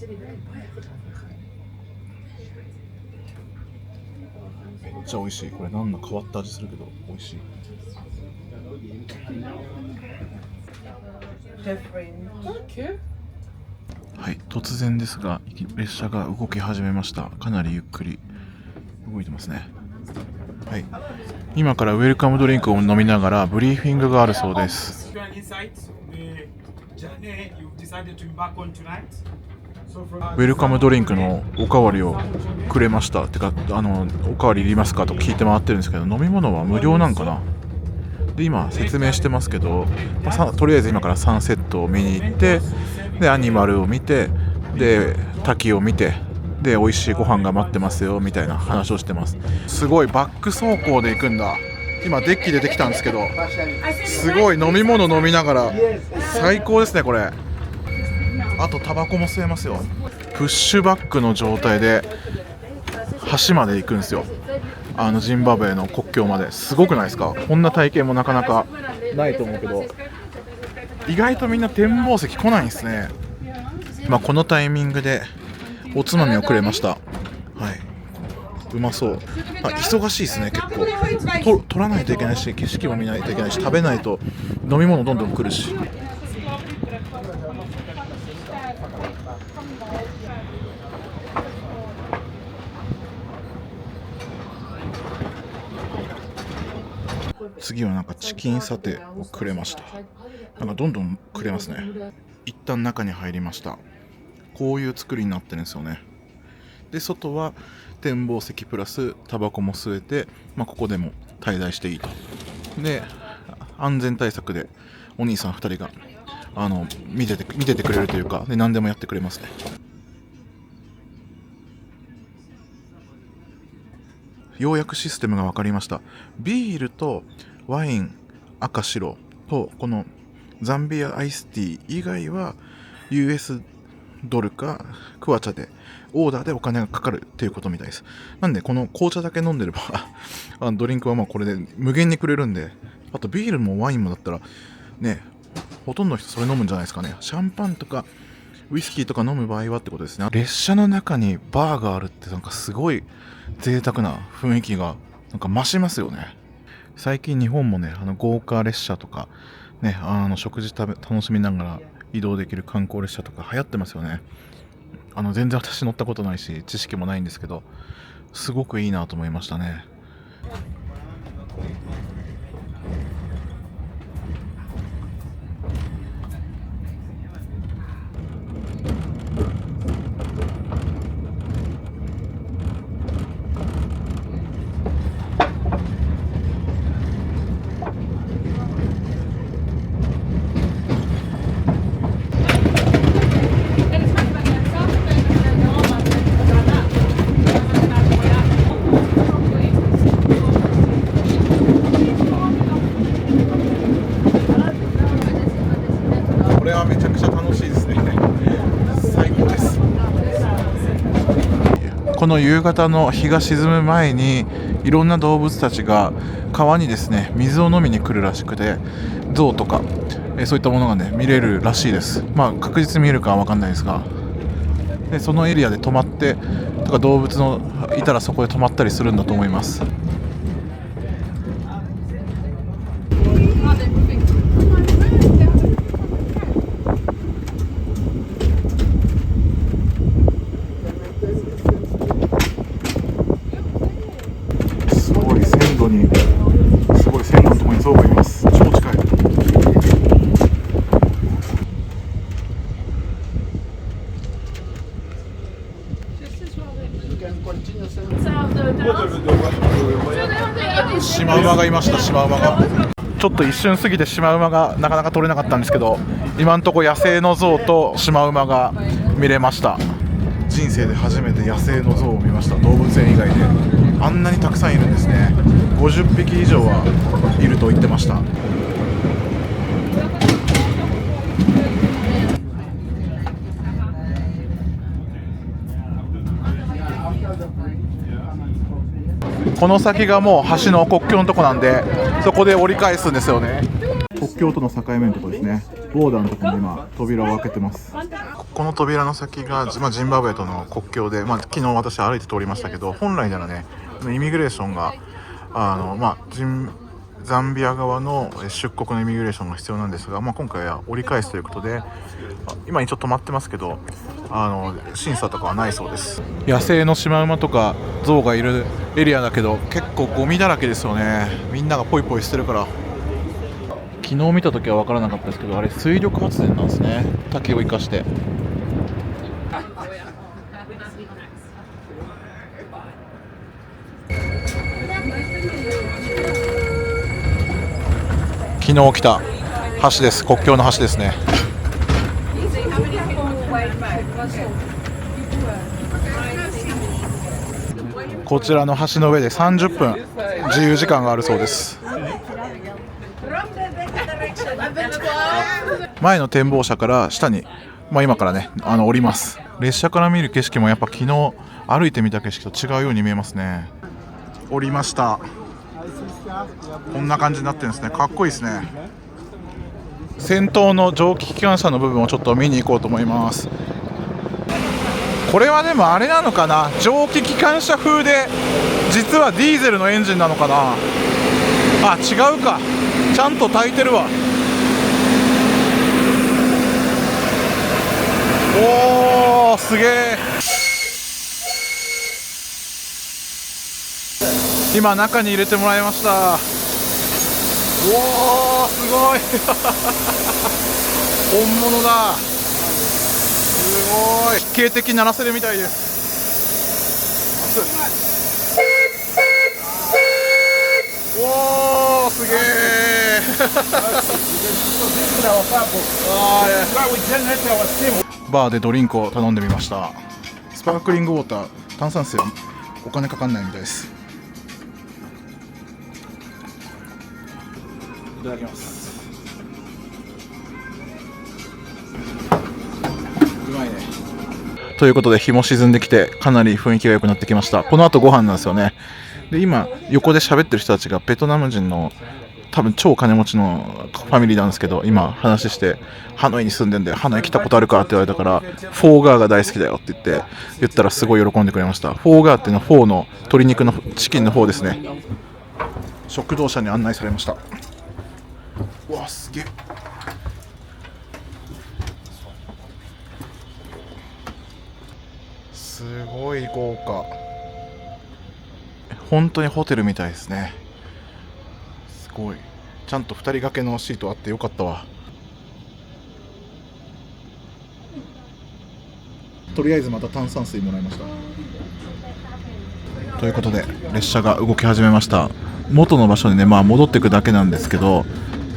S1: ちゃ美味しい。これ何の変わった味するけど美味しい。はい、突然ですが列車が動き始めました。かなりゆっくり動いてますね。はい、今からウェルカムドリンクを飲みながらブリーフィングがあるそうです。ウェルカムドリンクのおかわりをくれました。てかおかわりいりますかと聞いて回ってるんですけど、飲み物は無料なんかな。で今説明してますけど、とりあえず今からサンセットを見に行って、でアニマルを見て、で滝を見て、で美味しいご飯が待ってますよみたいな話をしてます。すごいバック走行で行くんだ。今デッキ出てきたんですけど、すごい飲み物飲みながら最高ですねこれ。あとタバコも吸えますよ。プッシュバックの状態で橋まで行くんですよ。ジンバブエの国境まで。すごくないですか。こんな体験もなかなかないと思うけど、意外とみんな展望席来ないんですね。このタイミングでおつまみをくれました。はい、うまそう。忙しいですね結構。撮らないといけないし、景色も見ないといけないし、食べないと飲み物どんどん来るし。次はなんかチキンサテをくれました。なんかどんどんくれますね。一旦中に入りました。こういう作りになってるんですよね。で外は展望席プラスタバコも吸えて、ここでも滞在していいと。で安全対策でお兄さん2人が見ててくれるというか、で何でもやってくれますね。ようやくシステムが分かりました。ビールとワイン赤白とこのザンビアアイスティー以外は US ドルかクワチャでオーダーでお金がかかるっていうことみたいです。なんでこの紅茶だけ飲んでればドリンクはこれで無限にくれるんで、あとビールもワインもだったらね、ほとんどの人それ飲むんじゃないですかね。シャンパンとかウイスキーとか飲む場合はってことですね。列車の中にバーがあるってなんかすごい贅沢な雰囲気がなんか増しますよね。最近日本もね豪華列車とかね食事楽しみながら移動できる観光列車とか流行ってますよね。全然私乗ったことないし知識もないんですけど、すごくいいなと思いましたね。これはめちゃくちゃ楽しいですね。最高です。この夕方の日が沈む前にいろんな動物たちが川にですね水を飲みに来るらしくて、象とかそういったものがね見れるらしいです。確実に見えるかは分かんないですが、でそのエリアで止まってとか、動物のいたらそこで止まったりするんだと思います。すごい線路のところに象がいます。超近い。シマウマがいました。シマウマがちょっと一瞬過ぎてシマウマがなかなか撮れなかったんですけど、今のところ野生の象とシマウマが見れました。人生で初めて野生の象を見ました。動物園以外であんなにたくさんいるんですね。50匹以上はいると言ってました。この先がもう橋の国境のとこなんで、そこで折り返すんですよね。国境との境目のところですね。ボーダーのところに今扉を開けてます。この扉の先が、ジンバブエとの国境で、昨日私歩いて通りましたけど、本来ならねイミグレーションがザンビア側の出国のイミグレーションが必要なんですが、今回は折り返すということで、今一応止まってますけど、審査とかはないそうです。野生のシマウマとか象がいるエリアだけど、結構ゴミだらけですよね。みんながポイポイしてるから。昨日見た時は分からなかったですけど、あれ水力発電なんですね。竹を生かして。昨日来た橋です。国境の橋ですね。こちらの橋の上で30分自由時間があるそうです。前の展望車から下に、今からね降ります。列車から見る景色もやっぱ昨日歩いてみた景色と違うように見えますね。降りました。こんな感じになってるんですね。かっこいいですね。先頭の蒸気機関車の部分をちょっと見に行こうと思います。これはでもあれなのかな、蒸気機関車風で実はディーゼルのエンジンなのかな。違うか、ちゃんと炊いてるわ。おー、すげえ。今中に入れてもらいました。おー、すごい本物だ。すごい警笛鳴らせるみたいです。おー、すげえバーでドリンクを頼んでみました。スパークリングウォーター、炭酸水はお金かかんないみたいです。いただきます。うまいね。ということで日も沈んできて、かなり雰囲気が良くなってきました。この後ご飯なんですよね。で今横で喋ってる人たちがベトナム人の多分超金持ちのファミリーなんですけど、今話してハノイに住んでんでハノイ来たことあるかって言われたから、フォーガーが大好きだよって言ったらすごい喜んでくれました。フォーガーっていうのはフォーの鶏肉のチキンの方ですね。食堂車に案内されました。うわすげえ、すごい豪華。本当にホテルみたいですね。すごい。ちゃんと2人掛けのシートあってよかったわ。とりあえずまた炭酸水もらいました。ということで列車が動き始めました。元の場所にね、戻っていくだけなんですけど、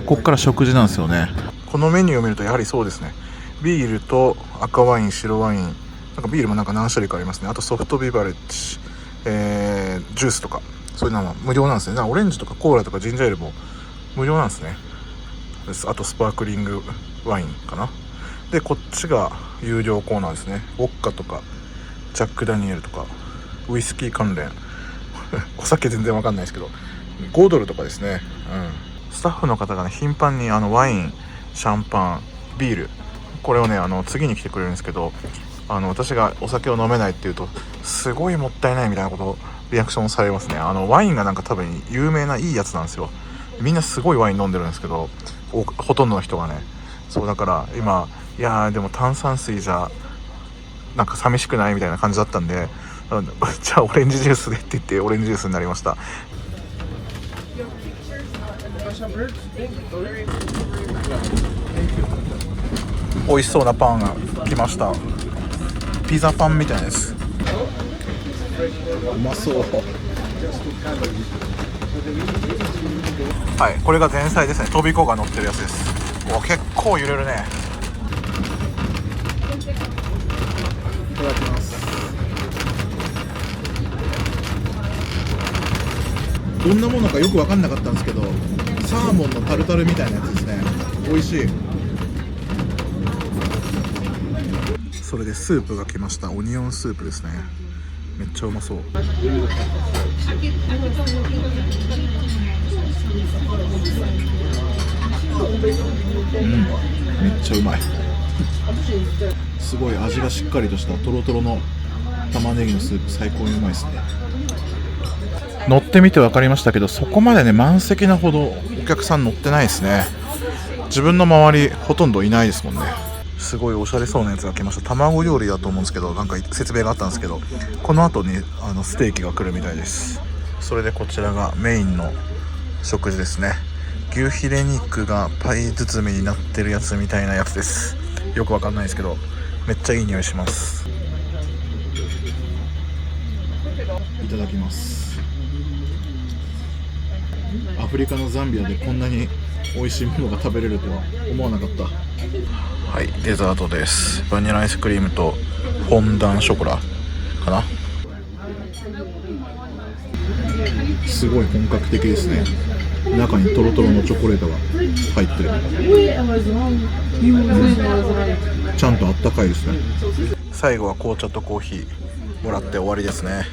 S1: ここから食事なんですよね。このメニューを見るとやはりそうですね、ビールと赤ワイン、白ワイン、なんかビールもなんか何種類かありますね。あとソフトビバレッジ、ジュースとかそういうのは無料なんですね。なんかオレンジとかコーラとかジンジャーエールも無料なんですね。あとスパークリングワインかな。でこっちが有料コーナーですね。ウォッカとかジャックダニエルとかウイスキー関連お酒全然わかんないですけど5ドルとかですね。スタッフの方がね頻繁にワイン、シャンパン、ビール、これをね次に来てくれるんですけど、私がお酒を飲めないっていうとすごいもったいないみたいなことをリアクションされますね。ワインがなんか多分有名ないいやつなんですよ。みんなすごいワイン飲んでるんですけど、ほとんどの人がね。そうだから今いやーでも炭酸水じゃなんか寂しくないみたいな感じだったんで、じゃあオレンジジュースでって言ってオレンジジュースになりました。美味しそうなパンが来ました。ピザパンみたいです。うまそう。はい、これが前菜ですね。とびこが乗ってるやつです。結構揺れるね。いただきます。どんなものかよく分かんなかったんですけど、サーモンのタルタルみたいなやつですね。美味しい。それでスープが来ました。オニオンスープですね。めっちゃうまそう。めっちゃうまい。すごい味がしっかりとしたトロトロの玉ねぎのスープ、最高にうまいですね。乗ってみて分かりましたけど、そこまでね満席なほどお客さん乗ってないですね。自分の周りほとんどいないですもんね。すごいおしゃれそうなやつが来ました。卵料理だと思うんですけど、なんか説明があったんですけど、この後にステーキが来るみたいです。それでこちらがメインの食事ですね。牛ヒレ肉がパイ包みになってるやつみたいなやつです。よくわかんないですけどめっちゃいい匂いします。いただきます。アフリカのザンビアでこんなに美味しいものが食べれるとは思わなかった。はい、デザートです。バニラアイスクリームとフォンダンショコラかな。すごい本格的ですね。中にトロトロのチョコレートが入ってる。ちゃんとあったかいですね。最後は紅茶とコーヒーもらって終わりですね。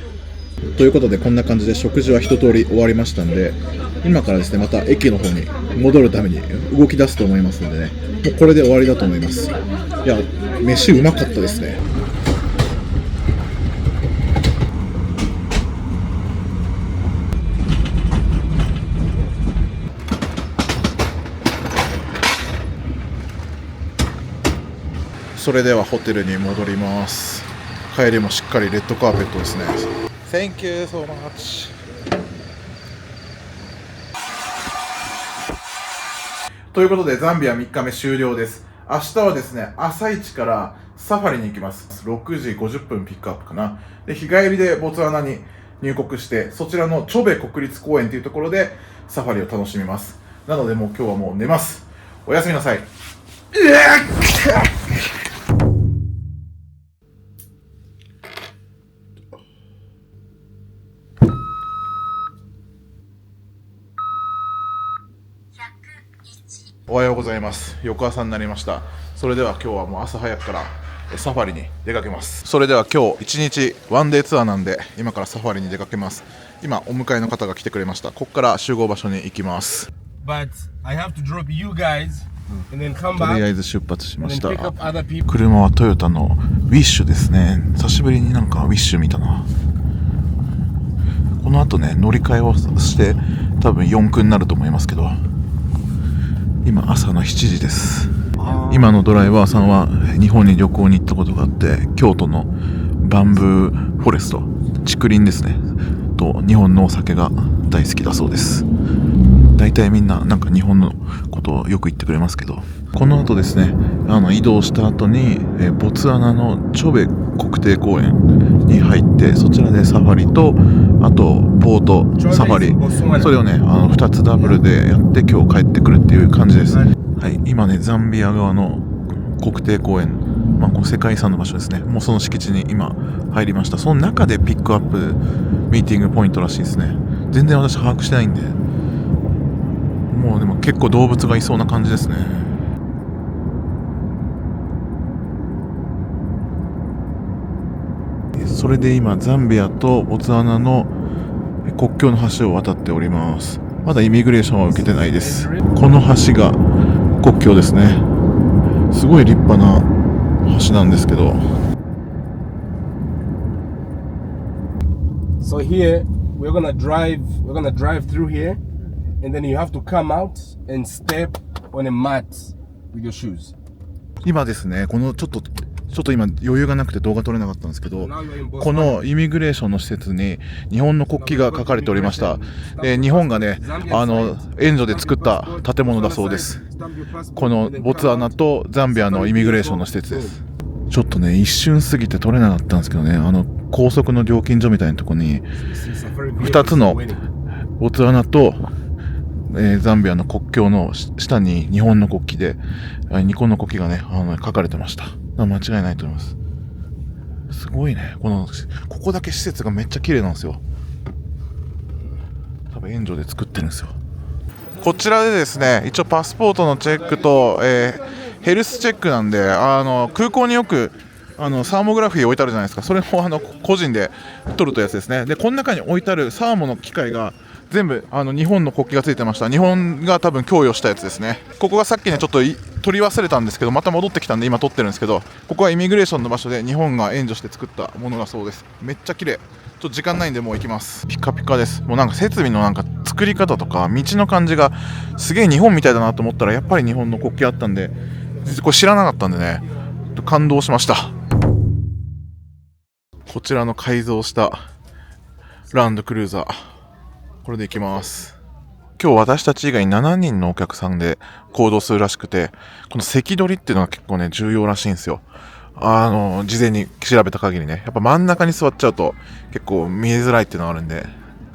S1: ということでこんな感じで食事は一通り終わりましたんで、今からですねまた駅の方に戻るために動き出すと思いますのでね、もうこれで終わりだと思います。いや飯うまかったですね。それではホテルに戻ります。帰りもしっかりレッドカーペットですね。Thank you so much。 ということでザンビア3日目終了です。明日はですね朝一からサファリに行きます。6時50分ピックアップかな。で日帰りでボツワナに入国して、そちらのチョベ国立公園というところでサファリを楽しみます。なのでもう今日はもう寝ます。おやすみなさい。おはようございます。翌朝になりました。それでは今日はもう朝早くからサファリに出かけます。それでは今日一日ワンデーツアーなんで、今からサファリに出かけます。今お迎えの方が来てくれました。ここから集合場所に行きます。
S2: But I have to drop you guys and then come
S1: とりあ
S2: back
S1: えず出発しま
S2: and
S1: し
S2: then
S1: た。
S2: pick up other people.
S1: 車はトヨタのウィッシュですね。久しぶりになんかウィッシュ見たな。この後ね乗り換えをして多分4区になると思いますけど、今朝の7時です。今のドライバーさんは日本に旅行に行ったことがあって、京都のバンブーフォレスト、竹林ですねと日本のお酒が大好きだそうです。大体みんななんか日本のことをよく言ってくれますけど、この後ですね移動した後に、ボツワナのチョベ国定公園に入って、そちらでサファリとあとボートサファリ、それをね2つダブルでやって今日帰ってくるっていう感じです。はい、今ねザンビア側の国定公園、この世界遺産の場所ですね。もうその敷地に今入りました。その中でピックアップミーティングポイントらしいですね。全然私把握してないんで、もうでも結構動物がいそうな感じですね。それで今ザンビアとボツワナの国境の橋を渡っております。まだイミグレーションは受けてないです。この橋が国境ですね。すごい立派な橋なんですけど。
S2: So here we're gonna drive through here, and then you have to come out and step on a mat with your shoes.
S1: 今ですね、このちょっと今余裕がなくて動画撮れなかったんですけど、このイミグレーションの施設に日本の国旗が書かれておりました。日本がね援助で作った建物だそうです。このボツワナとザンビアのイミグレーションの施設です。ちょっとね一瞬過ぎて撮れなかったんですけどね、高速の料金所みたいなところに2つのボツワナとザンビアの国境の下に日本の国旗で日本の国旗がね書かれてました。間違いないと思います。すごいね、ここだけ施設がめっちゃ綺麗なんですよ。多分援助で作ってるんですよ。こちらでですね一応パスポートのチェックと、ヘルスチェックなんで空港によくサーモグラフィー置いてあるじゃないですか。それも個人で取るとやつですね。でこの中に置いてあるサーモの機械が全部日本の国旗がついてました。日本が多分供与したやつですね。ここがさっきねちょっと取り忘れたんですけど、また戻ってきたんで今撮ってるんですけど、ここはイミグレーションの場所で日本が援助して作ったものだそうです。めっちゃ綺麗。ちょっと時間ないんでもう行きます。ピカピカです。もうなんか設備のなんか作り方とか道の感じがすげえ日本みたいだなと思ったら、やっぱり日本の国旗あったんで、これ知らなかったんでね感動しました。こちらの改造したランドクルーザー、これで行きます。今日私たち以外に7人のお客さんで行動するらしくて、この席取りっていうのが結構ね重要らしいんですよ。事前に調べた限りね、やっぱ真ん中に座っちゃうと結構見えづらいっていうのがあるんで、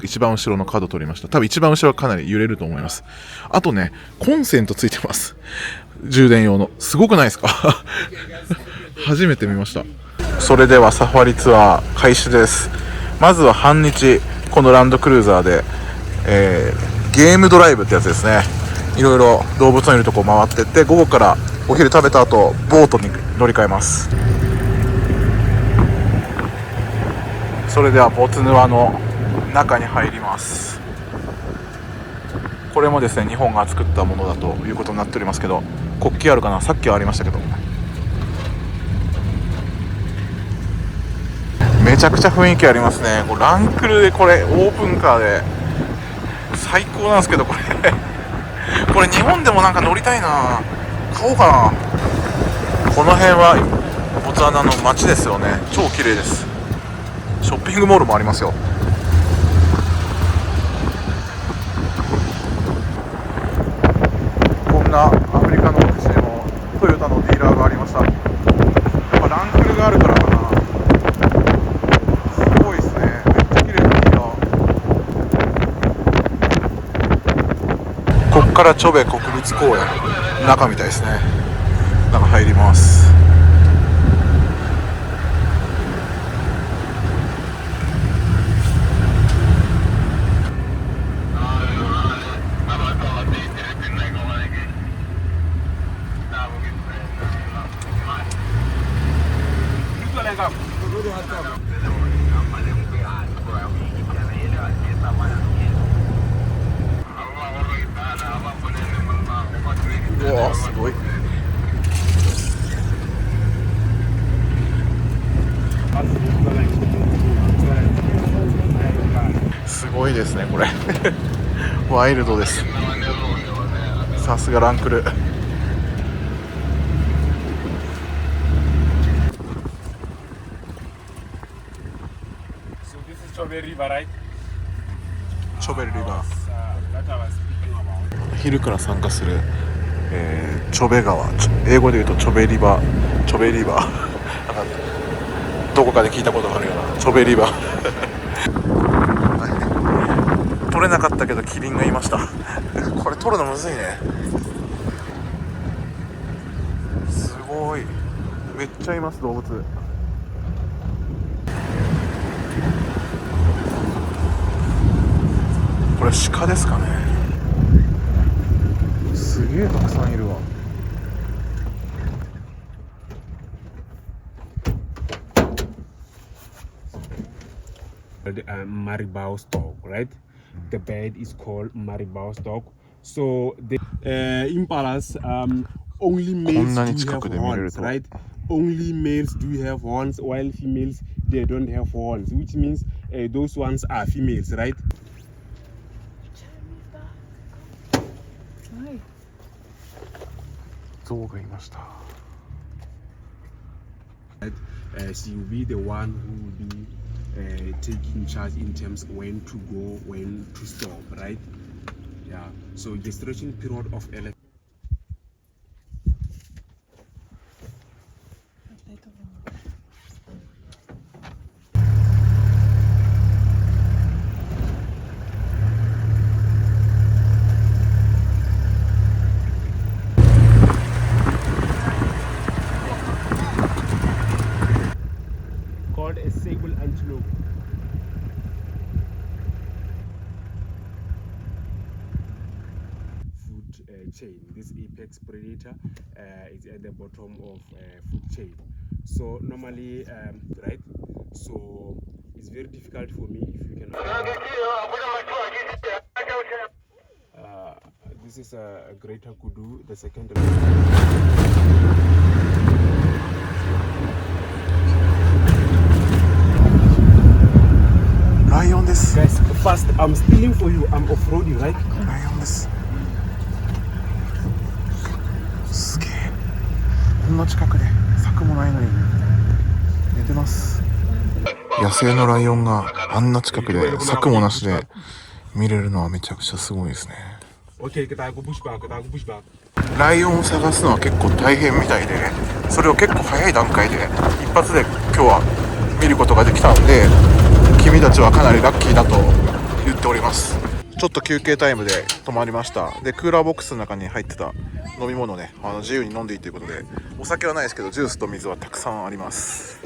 S1: 一番後ろの角取りました。多分一番後ろはかなり揺れると思います。あとねコンセントついてます。充電用の。すごくないですか初めて見ました。それではサファリツアー開始です。まずは半日このランドクルーザーで、ゲームドライブってやつですね。いろいろ動物のいるとこ回ってって、午後からお昼食べた後ボートに乗り換えます。それではボツヌアの中に入ります。これもですね日本が作ったものだということになっておりますけど、国旗あるかな、さっきはありましたけど、めちゃくちゃ雰囲気ありますね。これランクルで、これオープンカーで最高なんですけど、これ日本でもなんか乗りたいな、買おうかな。この辺はボツワナの街ですよね。超綺麗です。ショッピングモールもありますよ。こんなアフリカの街にもトヨタのディーラーがありました。やっぱランクルがあるからかな。すごいですね。めっちゃ綺麗なディーラー。こっからチョベ国立公園中みたいですね。中入ります。うわすごい。すごいですねこれワイルドです。さすがランクル。
S2: Chobe River, right?
S1: チョベルリバー
S2: That I was speaking about.
S1: 昼から参加する、チョベ川、英語で言うとチョベリバー、チョベリバーなんかどこかで聞いたことがあるようなチョベリバー取れなかったけどキリンがいましたこれ取るのむずいね。すごい、めっちゃいます動物。これ鹿ですかね。すげえたくさんいるわ。
S2: Maribao stork, right? The bird is called Maribao stork. So the impalas only
S1: こんな
S2: males
S1: に
S2: do
S1: 近
S2: have
S1: くで見れる
S2: horns,
S1: と。
S2: right? Only males do have horns, while females they don't have horns, which means those ones are females, right?
S1: 象がいました。
S2: She will be the one who will be taking charge in terms when to go, when to stop, right? Yeah. So gestation period of elephant. Called a sable antelope. Food chain. This apex predator is at the bottom of food chain. So normally, right? So it's very difficult for me if you can. This is a greater kudu, the second.
S1: Lion です。
S2: Guys, first I'm stealing for you. I'm off-roading, right?
S1: ライオンです。すげえ。こんな近くで柵もないのに寝てます。野生のライオンがあんな近くで柵もなしで見れるのはめちゃくちゃすごいですね。
S2: Okay, kita go push back, kita go push back.
S1: ライオンを探すのは結構大変みたいで、それを結構早い段階で一発で今日は見ることができたんで、君たちはかなりラッキーだと言っております。ちょっと休憩タイムで止まりました。でクーラーボックスの中に入ってた飲み物ね、自由に飲んでいいということで、お酒はないですけどジュースと水はたくさんあります。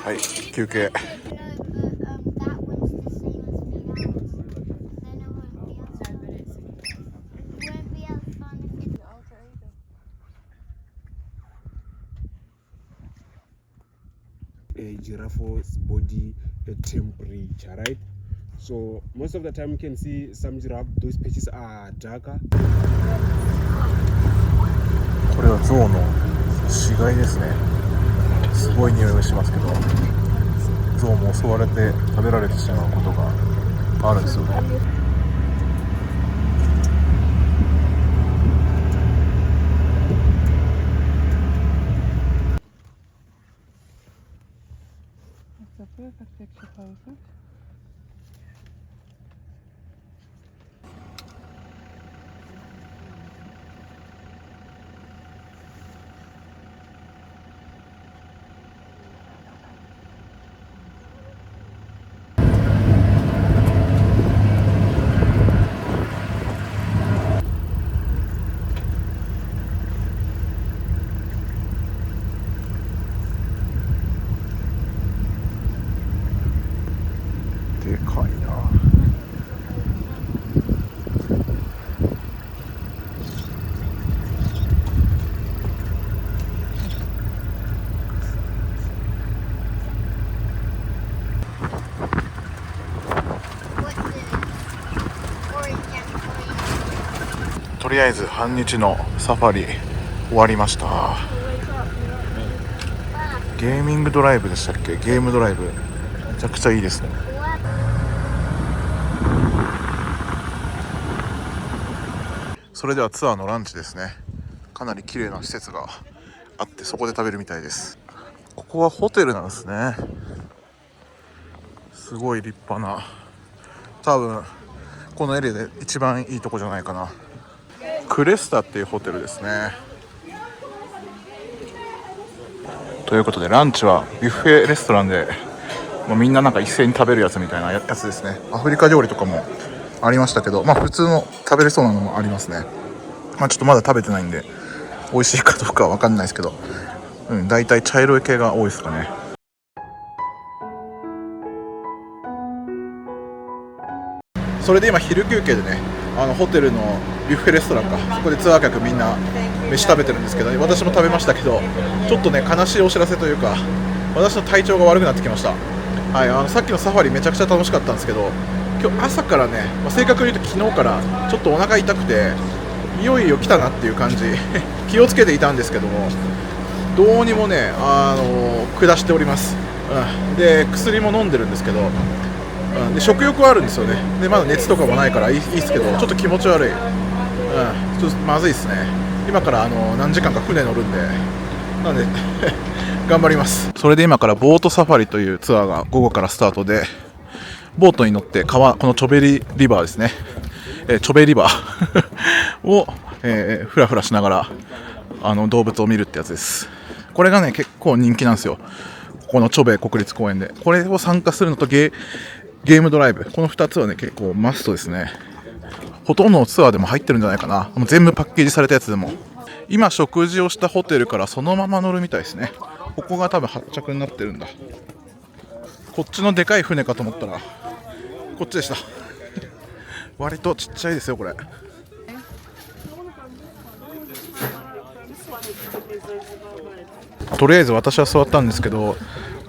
S1: はい、休憩。
S2: A giraffe's body temperature, right? So most of the time you can see some giraffe, those patches are darker.
S1: これは象の死骸ですね。すごい匂いがしますけど、象も襲われて食べられてしまうことがあるんですよね。
S5: That's a perfect picture pose.とりあえず半日のサファリ終わりました。ゲーミングドライブでしたっけ？ゲームドライブめちゃくちゃいいですね。それではツアーのランチですね。かなり綺麗な施設があってそこで食べるみたいです。ここはホテルなんですね。すすごい立派な、多分このエリアで一番いいとこじゃないかな。クレスタっていうホテルですね。ということでランチはビュッフェレストランで、もうみんななんか一斉に食べるやつみたいなやつですね。アフリカ料理とかもありましたけど、まあ普通の食べれそうなのもありますね。まあちょっとまだ食べてないんで美味しいかどうかは分かんないですけど、大体茶色い系が多いですかね。
S1: それで今昼休憩でね、ホテルのビュッフェレストランか、そこでツアー客みんな飯食べてるんですけど、私も食べましたけど、ちょっとね悲しいお知らせというか、私の体調が悪くなってきました。はい、さっきのサファリめちゃくちゃ楽しかったんですけど、今日朝からね、正確に言うと昨日からちょっとお腹痛くて、いよいよ来たなっていう感じ気をつけていたんですけども、どうにもね、下しております、で薬も飲んでるんですけど、で食欲はあるんですよね。でまだ熱とかもないからいいですけど、ちょっと気持ち悪い、ちょっとまずいですね。今から何時間か船乗るんで、なんで頑張ります。それで今からボートサファリというツアーが午後からスタートで、ボートに乗ってこのチョベリリバーですね、チョベリバーを、ふらふらしながら動物を見るってやつです。これがね結構人気なんですよ、ここのチョベ国立公園で。これを参加するのとゲームドライブ、この2つはね結構マストですね。ほとんどのツアーでも入ってるんじゃないかな。もう全部パッケージされたやつでも。今食事をしたホテルからそのまま乗るみたいですね。ここが多分発着になってるんだ。こっちのでかい船かと思ったらこっちでした割とちっちゃいですよこれ。とりあえず私は座ったんですけど、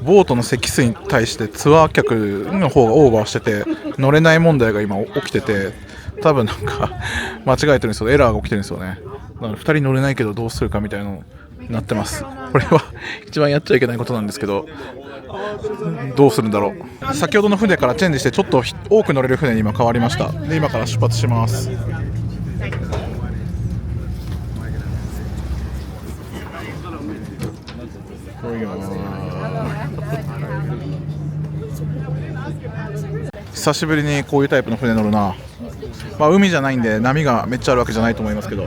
S1: ボートの席数に対してツアー客の方がオーバーしてて乗れない問題が今起きてて、多分なんか間違えてるんですよ、エラーが起きてるんですよね。だから2人乗れないけどどうするかみたいなのになってます。これは一番やっちゃいけないことなんですけど、どうするんだろう。先ほどの船からチェンジしてちょっと多く乗れる船に今変わりました。で今から出発します。久しぶりにこういうタイプの船乗るな。まあ海じゃないんで波がめっちゃあるわけじゃないと思いますけど、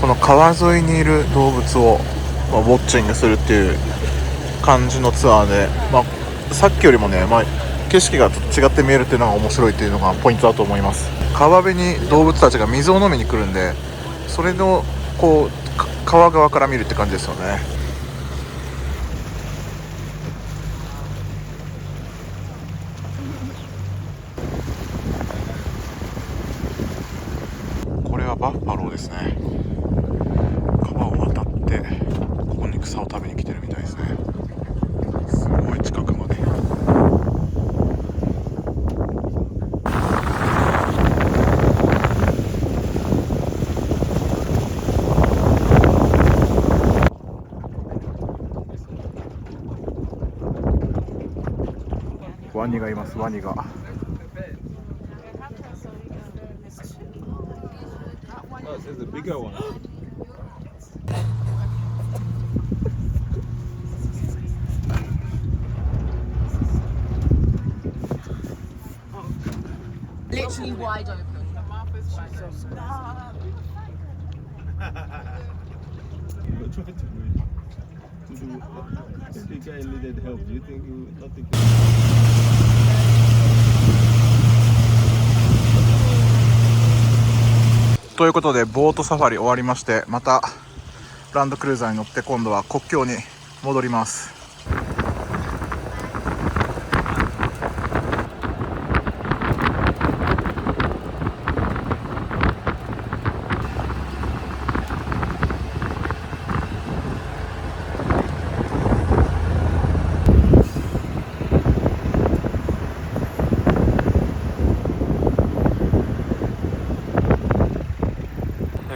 S5: この川沿いにいる動物を、ウォッチングするっていう感じのツアーで、さっきよりもね、景色がちょっと違って見えるっていうのが面白いっていうのがポイントだと思います。川辺に動物たちが水を飲みに来るんで、それのこう川側から見るって感じですよね。これはバッファローですね。川を渡ってここに草を食べに来てるみたいですね。すごい近くまで。
S1: ワニがいます。ワニが
S6: Literally wide open.
S4: Nothing.
S5: ということでボートサファリ終わりまして、またランドクルーザーに乗って今度は国境に戻ります。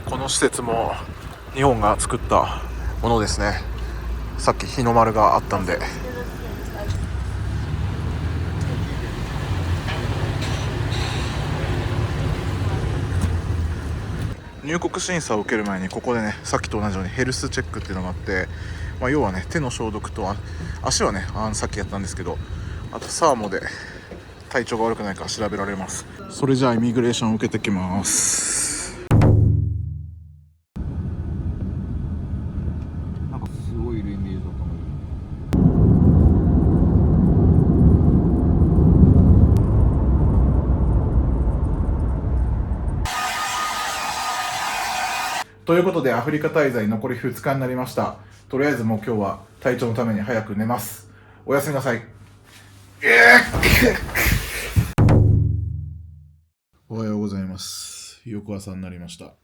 S5: この施設も日本が作ったものですね。さっき日の丸があったんで。日入国審査を受ける前にここでね、さっきと同じようにヘルスチェックっていうのがあって、要はね、手の消毒と足はね、さっきやったんですけど、あとサーモで体調が悪くないか調べられます。それじゃあイミグレーションを受けてきます。なんかすごいいるイメージだったのに。
S1: ということでアフリカ滞在残り2日になりました。とりあえずもう今日は体調のために早く寝ます。おやすみなさい。おはようございます。翌朝になりました。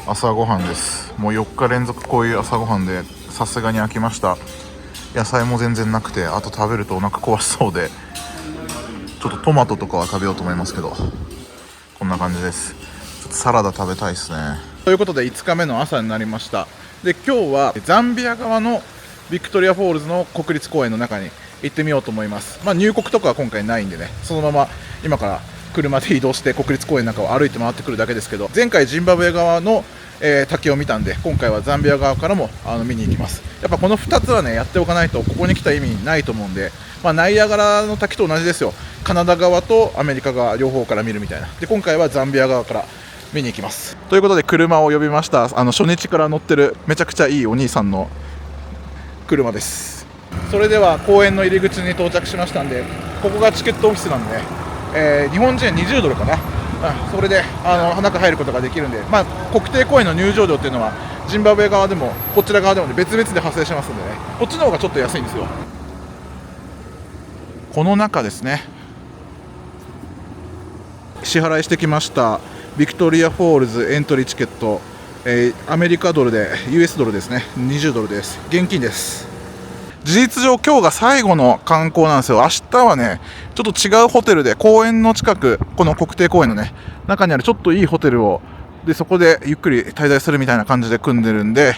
S5: 朝ごはんです。もう4日連続こういう朝ごはんでさすがに飽きました。野菜も全然なくて、あと食べるとお腹壊しそうで、ちょっとトマトとかは食べようと思いますけど、こんな感じです。ちょっとサラダ食べたいですね。
S1: ということで5日目の朝になりました。で、今日はザンビア側のビクトリアフォールズの国立公園の中に行ってみようと思います。入国とかは今回ないんでね、そのまま今から車で移動して国立公園の中を歩いて回ってくるだけですけど、前回ジンバブエ側の、滝を見たんで、今回はザンビア側からも見に行きます。やっぱこの2つはね、やっておかないとここに来た意味ないと思うんで、ナイアガラの滝と同じですよ。カナダ側とアメリカ側両方から見るみたいな。で、今回はザンビア側から見に行きます。ということで車を呼びました。初日から乗ってるめちゃくちゃいいお兄さんの車です。それでは公園の入り口に到着しましたんで、ここがチケットオフィスなんで、日本人20ドルかな、それで中入ることができるんで、国定公園の入場料っていうのはジンバブエ側でもこちら側でも、ね、別々で発生しますんでね、こっちの方がちょっと安いんですよ。この中ですね、支払いしてきましたビクトリアフォールズエントリーチケット、アメリカドルで US ドルですね、20ドルです。現金です。事実上今日が最後の観光なんですよ。明日はね、ちょっと違うホテルで公園の近く、この国定公園のね中にあるちょっといいホテルをで、そこでゆっくり滞在するみたいな感じで組んでるんで、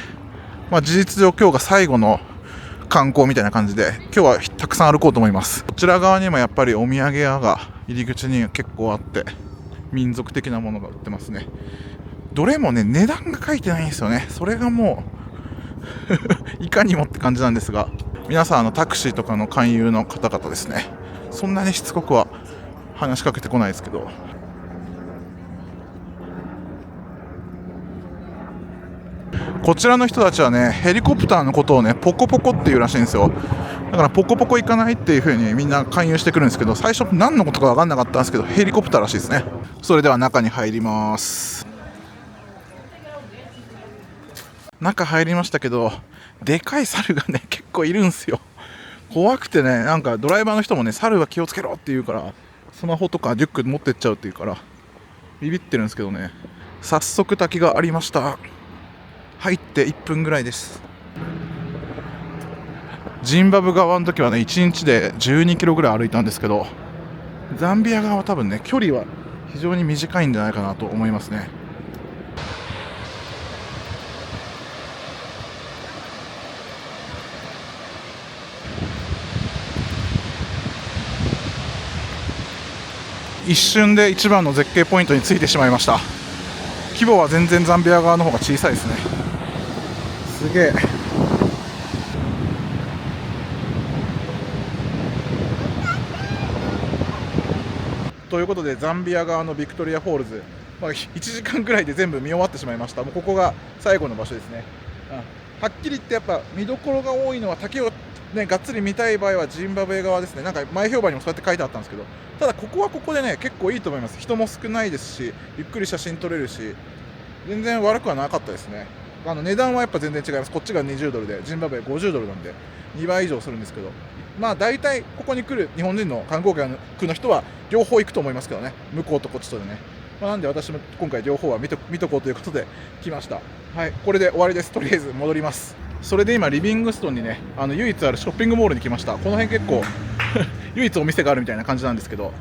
S1: 事実上今日が最後の観光みたいな感じで、今日はたくさん歩こうと思います。こちら側にもやっぱりお土産屋が入り口に結構あって、民族的なものが売ってますね。どれもね、値段が書いてないんですよね。それがもういかにもって感じなんですが、皆さんタクシーとかの勧誘の方々ですね。そんなにしつこくは話しかけてこないですけど、こちらの人たちはね、ヘリコプターのことをね、ポコポコっていうらしいんですよ。だからポコポコ行かないっていう風にみんな勧誘してくるんですけど、最初何のことか分かんなかったんですけど、ヘリコプターらしいですね。それでは中に入ります。中入りましたけど、でかい猿がね結構いるんですよ。怖くてね、なんかドライバーの人もね、猿は気をつけろって言うから、スマホとかリュック持ってっちゃうっていうからビビってるんですけどね。早速滝がありました。入って1分ぐらいです。ジンバブ側の時はね、1日で12キロぐらい歩いたんですけど、ザンビア側は多分ね、距離は非常に短いんじゃないかなと思いますね。一瞬で一番の絶景ポイントについてしまいました。規模は全然ザンビア側の方が小さいですね。すげえ。ということで、ザンビア側のビクトリアフォールズ、1時間ぐらいで全部見終わってしまいました。もうここが最後の場所ですね。はっきり言ってやっぱ見どころが多いのは、滝をねがっつり見たい場合はジンバブエ側ですね。なんか前評判にもそうやって書いてあったんですけど、ただここはここでね結構いいと思います。人も少ないですし、ゆっくり写真撮れるし、全然悪くはなかったですね。値段はやっぱ全然違います。こっちが20ドルでジンバブエ50ドルなんで2倍以上するんですけど、大体ここに来る日本人の観光客の人は両方行くと思いますけどね、向こうとこっちとでね。なんで私も今回両方は見とこうということで来ました。はい、これで終わりです。とりあえず戻ります。それで今リビングストンにね、唯一あるショッピングモールに来ました。この辺結構唯一お店があるみたいな感じなんですけど、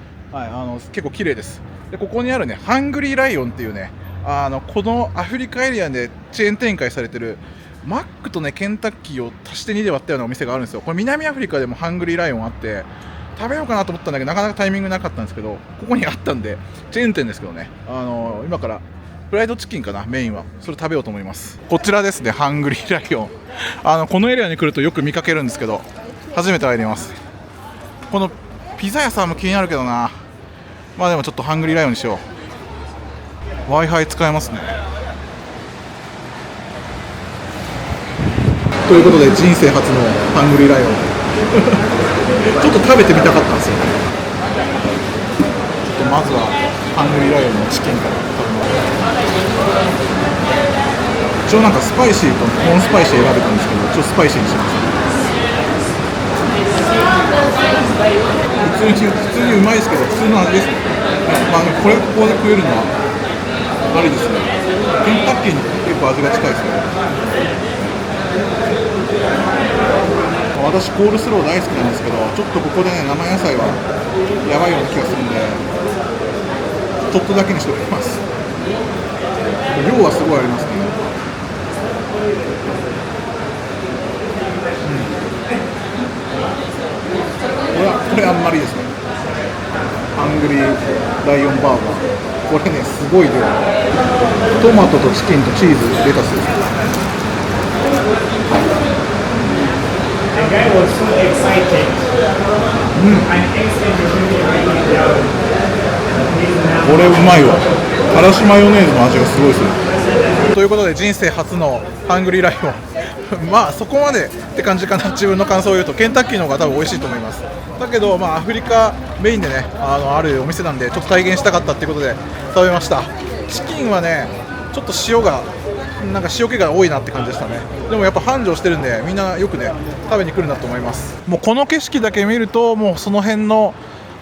S1: 結構綺麗です。でここにあるね、ハングリーライオンっていうね、このアフリカエリアでチェーン展開されてるマックとねケンタッキーを足して2で割ったようなお店があるんですよ。これ南アフリカでもハングリーライオンあって、食べようかなと思ったんだけどなかなかタイミングなかったんですけど、ここにあったんで、チェーン店ですけどね、今からフライドチキンかな、メインはそれ食べようと思います。こちらですね、ハングリーライオン。このエリアに来るとよく見かけるんですけど、初めて入ります。このピザ屋さんも気になるけどな。まあでもちょっとハングリーライオンにしよう。 Wi-Fi 使えますね。ということで人生初のハングリーライオンちょっと食べてみたかったんですよね。ちょっとまずはハングリーライオンのチキンから食べます。一応なんかスパイシーとノンスパイシー選べたんですけど、ちょっとスパイシーにしました。普通にうまいですけど、普通の味ですね。まあ、ここで食えるのはありですね。ケンタッキーに結構味が近いですね。私コールスロー大好きなんですけど、ちょっとここでね、生野菜はやばいような気がするんで、ちょっとだけにしておきます。量はすごいありますね。これあんまりですね。ハングリーライオンバーガー、これね、すごい量。トマトとチキンとチーズ、レタスですね。
S7: The guy was so excited. And instantly writing down.
S1: これうまいわ。からしマヨネーズの味がすごいする。ということで人生初のハングリーライオンまあそこまでって感じかな。自分の感想を言うとケンタッキーの方が多分美味しいと思います。だけどまあアフリカメインでね、あるお店なんでちょっと体験したかったっていうことで食べました。チキンはねちょっと塩気が多いなって感じでしたね。でもやっぱ繁盛してるんでみんなよくね食べに来るんだと思います。もうこの景色だけ見るともうその辺の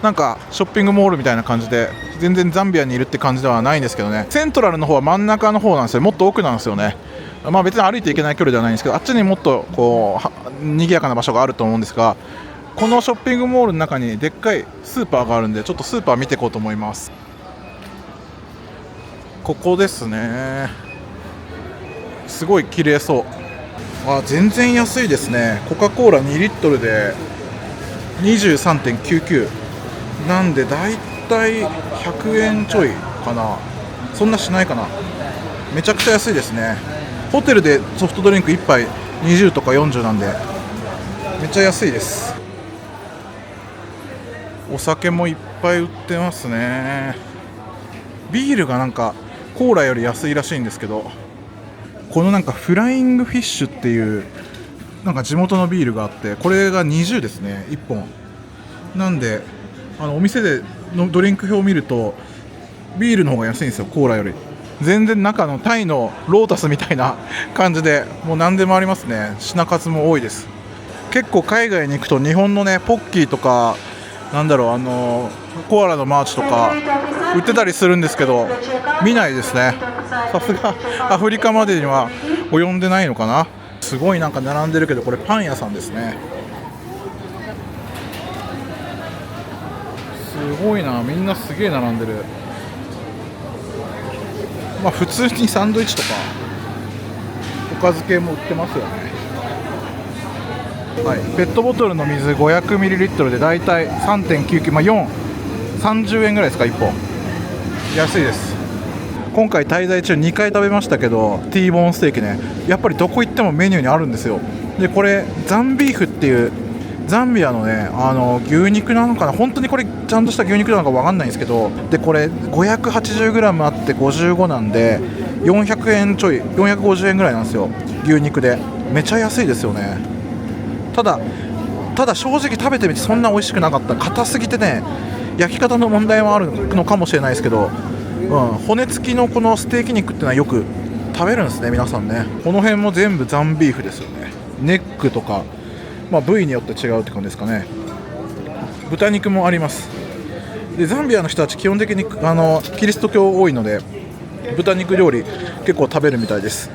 S1: なんかショッピングモールみたいな感じで全然ザンビアにいるって感じではないんですけどね。セントラルの方は真ん中の方なんですよ。もっと奥なんですよね。まあ別に歩いていけない距離ではないんですけど、あっちにもっとこう賑やかな場所があると思うんですが、このショッピングモールの中にでっかいスーパーがあるんで、ちょっとスーパー見ていこうと思います。ここですね。すごい綺麗そう。全然安いですね。コカ・コーラ2リットルで 23.99 なんでだいたい100円ちょいかな。そんなしないかな。めちゃくちゃ安いですね。ホテルでソフトドリンク1杯20とか40なんでめっちゃ安いです。お酒もいっぱい売ってますね。ビールがなんかコーラより安いらしいんですけど、このなんかフライングフィッシュっていうなんか地元のビールがあって、これが20ですね、1本なんで、お店でのドリンク表を見るとビールの方が安いんですよ、コーラより。全然中のタイのロータスみたいな感じでもう何でもありますね。品数も多いです。結構海外に行くと日本のねポッキーとかなんだろうコアラのマーチとか売ってたりするんですけど見ないですね。さすがアフリカまでには及んでないのかな。すごいなんか並んでるけど、これパン屋さんですね。すごいな、みんなすげえ並んでる。まあ普通にサンドイッチとかおかず系も売ってますよね。はい、ペットボトルの水 500ml でだいたい 3.99、まあ30円ぐらいですか、1本。安いです。今回滞在中2回食べましたけど、ティーボーンステーキね、やっぱりどこ行ってもメニューにあるんですよ。でこれザンビーフっていうザンビアのね牛肉なのかな、本当にこれちゃんとした牛肉なのか分かんないんですけど、でこれ 580g あって55なんで400円ちょい、450円ぐらいなんですよ、牛肉で。めちゃ安いですよね。ただ正直食べてみてそんな美味しくなかった。硬すぎてね、焼き方の問題もあるのかもしれないですけど、骨付きのこのステーキ肉ってのはよく食べるんですね、皆さんね。この辺も全部ザンビーフですよね。ネックとか、まあ、部位によって違うって感じですかね。豚肉もあります。でザンビアの人たち基本的にキリスト教多いので豚肉料理結構食べるみたいです。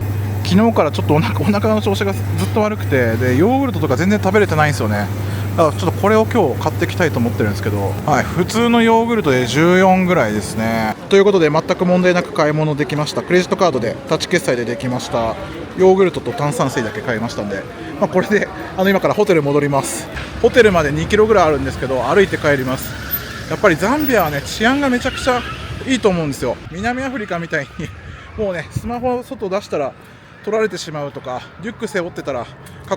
S1: 昨日からちょっとお腹の調子がずっと悪くて、でヨーグルトとか全然食べれてないんですよね。だからちょっとこれを今日買ってきたいと思ってるんですけど、はい、普通のヨーグルトで14ぐらいですね。ということで全く問題なく買い物できました。クレジットカードでタッチ決済でできました。ヨーグルトと炭酸水だけ買いましたんで、これで今からホテル戻ります。ホテルまで2キロぐらいあるんですけど、歩いて帰ります。やっぱりザンビアはね、治安がめちゃくちゃいいと思うんですよ。南アフリカみたいにもうね、スマホを外出したら取られてしまうとか、リュック背負ってたら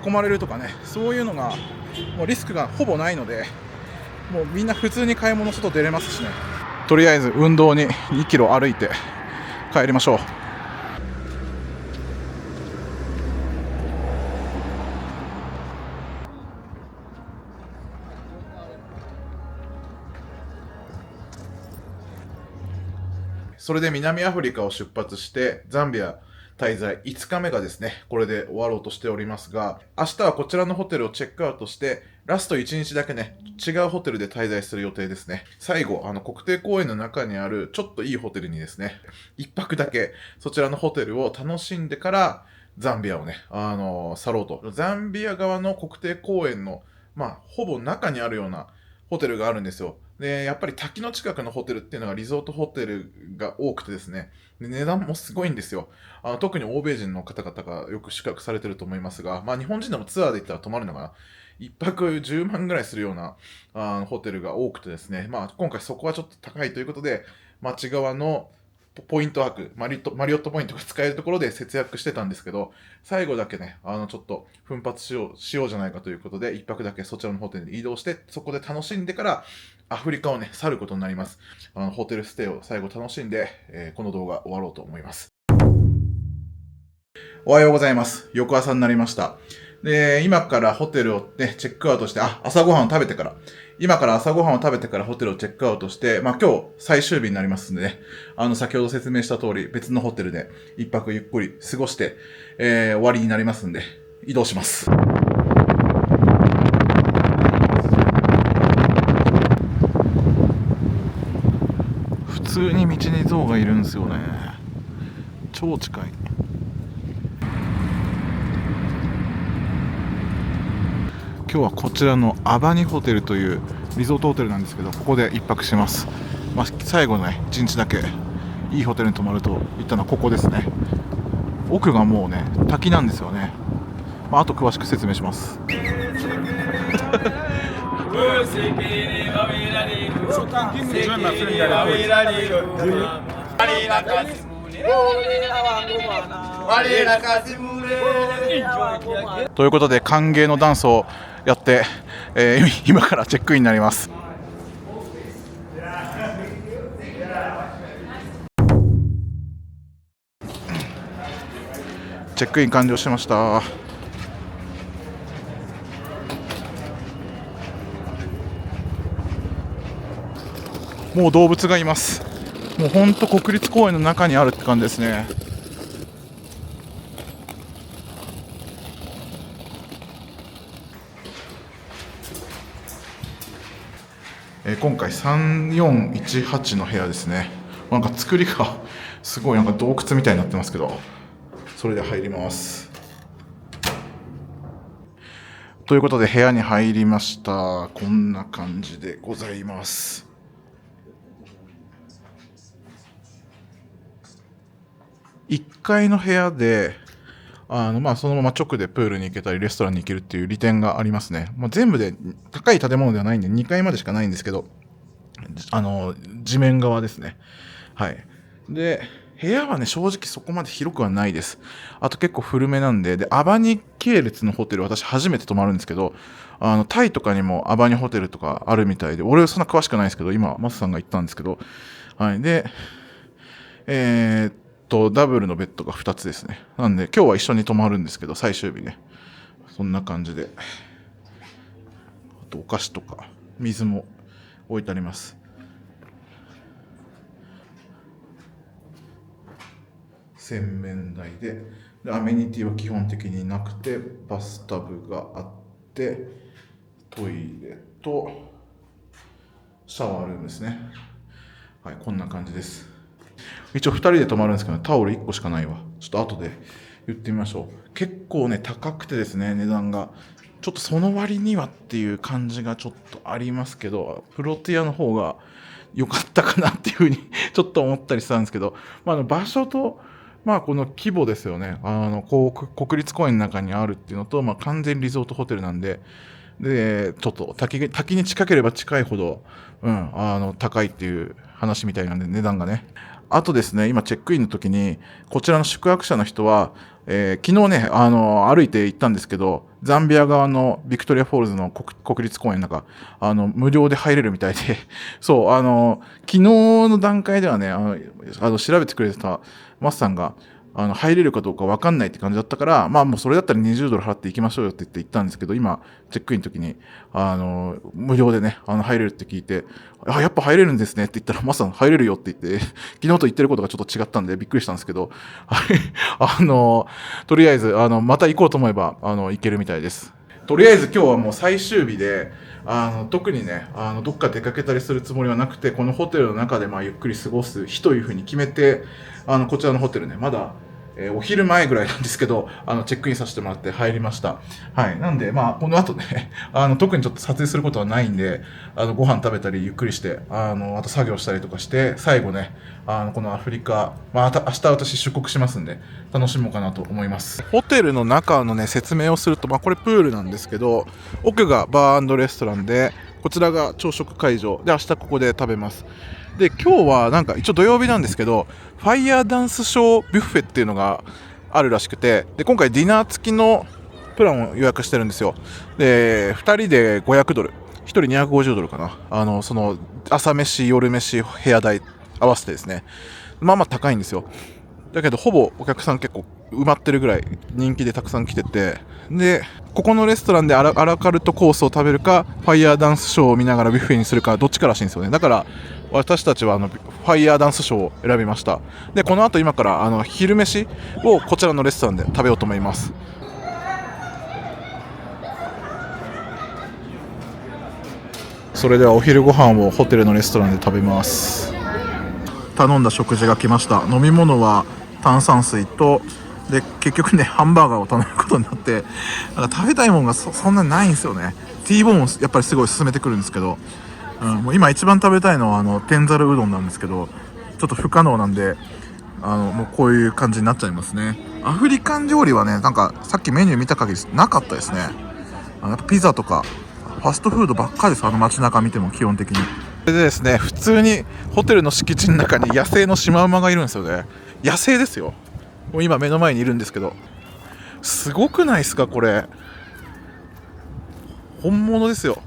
S1: 囲まれるとかね、そういうのがもうリスクがほぼないので、もうみんな普通に買い物外出れますしね。とりあえず運動に2キロ歩いて帰りましょう。それで南アフリカを出発してザンビア滞在5日目がですね、これで終わろうとしておりますが、明日はこちらのホテルをチェックアウトして、ラスト1日だけね、違うホテルで滞在する予定ですね。最後、国定公園の中にあるちょっといいホテルにですね、1泊だけそちらのホテルを楽しんでから、ザンビアをね、去ろうと。ザンビア側の国定公園の、ほぼ中にあるようなホテルがあるんですよ。で、やっぱり滝の近くのホテルっていうのがリゾートホテルが多くてですね、で値段もすごいんですよ。特に欧米人の方々がよく宿泊されてると思いますが、日本人でもツアーで行ったら泊まるのかな。1泊10万ぐらいするようなホテルが多くてですね、今回そこはちょっと高いということで、町側のポイント枠、マリオットポイントが使えるところで節約してたんですけど、最後だけね、ちょっと奮発しようじゃないかということで、1泊だけそちらのホテルに移動して、そこで楽しんでから、アフリカをね、去ることになります。ホテルステイを最後楽しんで、この動画終わろうと思います。おはようございます。翌朝になりました。で、今からホテルをね、チェックアウトして、朝ごはんを食べてから、今から朝ごはんを食べてからホテルをチェックアウトして、今日最終日になりますんでね、先ほど説明した通り、別のホテルで一泊ゆっくり過ごして、終わりになりますんで、移動します。普通に道に象がいるんですよね。超近い。今日はこちらのアバニホテルというリゾートホテルなんですけど、ここで一泊します。最後のね、1日だけいいホテルに泊まるといったのはここですね。奥がもうね、滝なんですよね。あと詳しく説明します。ということで歓迎のダンスをやって、今からチェックインになります。チェックイン完了しました。もう動物がいます。もうほんと国立公園の中にあるって感じですね。今回3418の部屋ですね。なんか作りがすごいなんか洞窟みたいになってますけど、それで入ります。ということで部屋に入りました。こんな感じでございます。1階の部屋でそのまま直でプールに行けたりレストランに行けるっていう利点がありますね。全部で高い建物ではないんで2階までしかないんですけど、地面側ですね。はい。で、部屋はね、正直そこまで広くはないです。あと結構古めなんで、アバニ系列のホテル、私初めて泊まるんですけど、タイとかにもアバニホテルとかあるみたいで、俺はそんな詳しくないですけど、今、マスさんが言ったんですけど、はい。で、ダブルのベッドが2つですね。なんで今日は一緒に泊まるんですけど、最終日ね、そんな感じで、あとお菓子とか水も置いてあります。洗面台でアメニティは基本的になくて、バスタブがあって、トイレとシャワールームですね。はい、こんな感じです。一応2人で泊まるんですけど、タオル1個しかないわ。ちょっと後で言ってみましょう。結構ね、高くてですね、値段が。ちょっとその割にはっていう感じがちょっとありますけど、プロティアの方が良かったかなっていうふうにちょっと思ったりしたんですけど、場所と、この規模ですよね。国立公園の中にあるっていうのと、完全リゾートホテルなんで、でちょっと滝に近ければ近いほど、高いっていう話みたいなんで、値段がね。あとですね、今チェックインの時にこちらの宿泊者の人は、昨日ね歩いて行ったんですけど、ザンビア側のビクトリアフォールズの国立公園なんか無料で入れるみたいでそう昨日の段階ではね調べてくれてたマスさんが入れるかどうか分かんないって感じだったから、もうそれだったら$20払って行きましょうよって言ったんですけど、今チェックインの時に無料でね入れるって聞いて、やっぱ入れるんですねって言ったら、マスさん入れるよって言って昨日と言ってることがちょっと違ったんでびっくりしたんですけどとりあえずまた行こうと思えば行けるみたいです。とりあえず今日はもう最終日で特にねどっか出かけたりするつもりはなくて、このホテルの中でゆっくり過ごす日というふうに決めてこちらのホテルね、まだお昼前ぐらいなんですけどチェックインさせてもらって入りました。はい、なんでこの後ね特にちょっと撮影することはないんでご飯食べたりゆっくりしてあと作業したりとかして、最後ねこのアフリカ、明日私出国しますんで楽しもうかなと思います。ホテルの中のね説明をすると、これプールなんですけど、奥がバー&レストランで、こちらが朝食会場で、明日ここで食べます。で今日はなんか一応土曜日なんですけど、ファイヤーダンスショービュッフェっていうのがあるらしくて、で今回ディナー付きのプランを予約してるんですよ。で2人で$500、1人$250かな。その朝飯夜飯部屋代合わせてですね、高いんですよ。だけどほぼお客さん結構埋まってるぐらい人気でたくさん来てて、でここのレストランでアラカルトコースを食べるか、ファイヤーダンスショーを見ながらビュッフェにするか、どっちからしいんですよね。だから私たちはファイヤーダンスショーを選びました。でこの後今から昼飯をこちらのレストランで食べようと思います。それではお昼ご飯をホテルのレストランで食べます。頼んだ食事が来ました。飲み物は炭酸水と、で結局ねハンバーガーを頼むことになって、食べたいものが そんなにないんですよね。T ボーンをやっぱりすごい勧めてくるんですけど、もう今一番食べたいのは天ざるうどんなんですけど、ちょっと不可能なんでもうこういう感じになっちゃいますね。アフリカン料理はね、なんかさっきメニュー見た限りなかったですね。やっぱピザとかファストフードばっかりです。街中見ても基本的に。それでですね、普通にホテルの敷地の中に野生のシマウマがいるんですよね。野生ですよ。もう今目の前にいるんですけど、すごくないですかこれ。本物ですよ。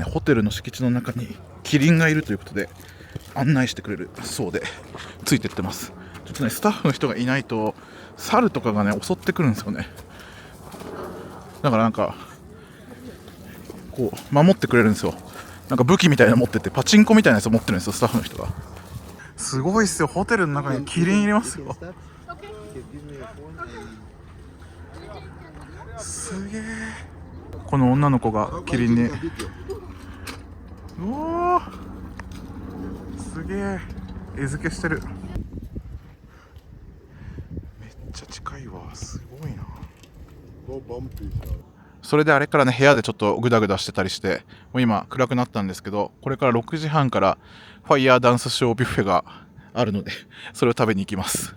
S1: ホテルの敷地の中にキリンがいるということで案内してくれるそうでついてってます。ちょっとねスタッフの人がいないと猿とかがね襲ってくるんですよね。だからなんかこう守ってくれるんですよ。なんか武器みたいなの持ってて、パチンコみたいなやつ持ってるんですよスタッフの人が。すごいっすよ。ホテルの中にキリン入れますよ。すげえ。この女の子がキリンに、うわーすげえ餌付けしてる。めっちゃ近いわ。すごいな。それであれからね部屋でちょっとグダグダしてたりして、もう今暗くなったんですけど、これから6時半からファイヤーダンスショービュッフェがあるのでそれを食べに行きます。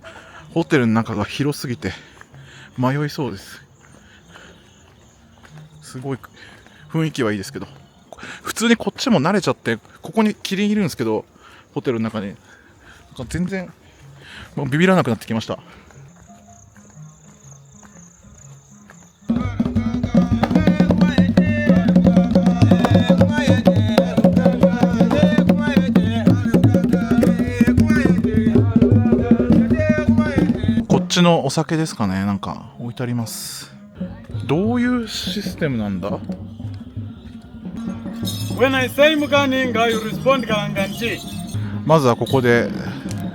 S1: ホテルの中が広すぎて迷いそうです。すごい雰囲気はいいですけど、普通にこっちも慣れちゃって、ここにキリンいるんですけど、ホテルの中に全然もうビビらなくなってきました。こっちのお酒ですかね、なんか置いてあります。どういうシステムなんだ。
S4: When I say Mukaninga, you respond Kalanganchi.
S1: まずはここで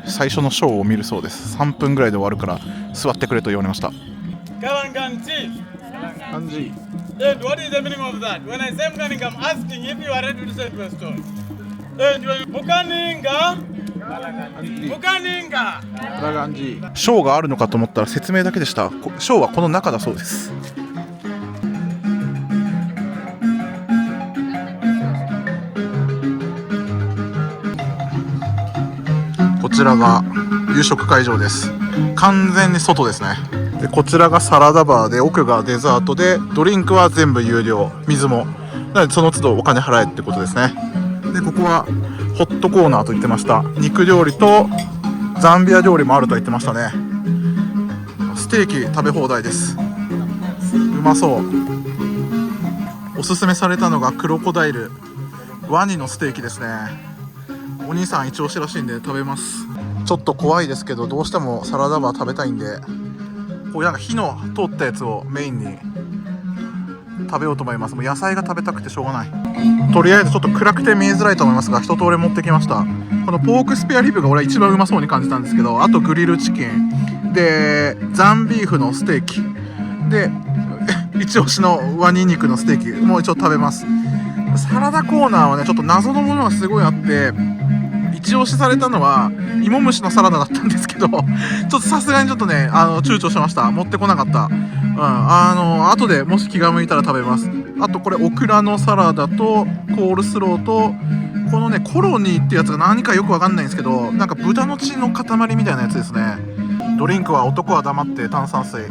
S1: 最初のショーを見るそうです。3分ぐらいで終わるから座ってくれと言われました。
S4: Kalanganchi.
S1: 感じ。
S4: And what is the meaning of that? When I say Mukaninga, I'm asking if you are ready to say question. And Mukaninga. Mukaninga.
S1: ショーがあるのかと思ったら説明だけでした。ショーはこの中だそうです。
S5: ちらが夕食会場です。完全に外ですね。でこちらがサラダバーで、奥がデザートで、ドリンクは全部有料、水もなのでその都度お金払えってことですね。でここはホットコーナーと言ってました。肉料理とザンビア料理もあると言ってましたね。ステーキ食べ放題です。うまそう。おすすめされたのがクロコダイルワニのステーキですね。お兄さん一押しらしいんで食べます。ちょっと怖いですけど、どうしてもサラダバー食べたいんで、こうなんか火の通ったやつをメインに食べようと思います。もう野菜が食べたくてしょうがない。とりあえずちょっと暗くて見えづらいと思いますが、一通り持ってきました。このポークスペアリブが俺は一番うまそうに感じたんですけど、あとグリルチキンでザンビーフのステーキで一押しのワニ肉のステーキもう一応食べます。サラダコーナーはねちょっと謎のものがすごいあって、一押しされたのは芋虫のサラダだったんですけど、ちょっとさすがにちょっとね躊躇しました。持ってこなかった。後でもし気が向いたら食べます。あとこれオクラのサラダとコールスローと、このねコロニーってやつが何かよくわかんないんですけど、なんか豚の血の塊みたいなやつですね。ドリンクは男は黙って炭酸水、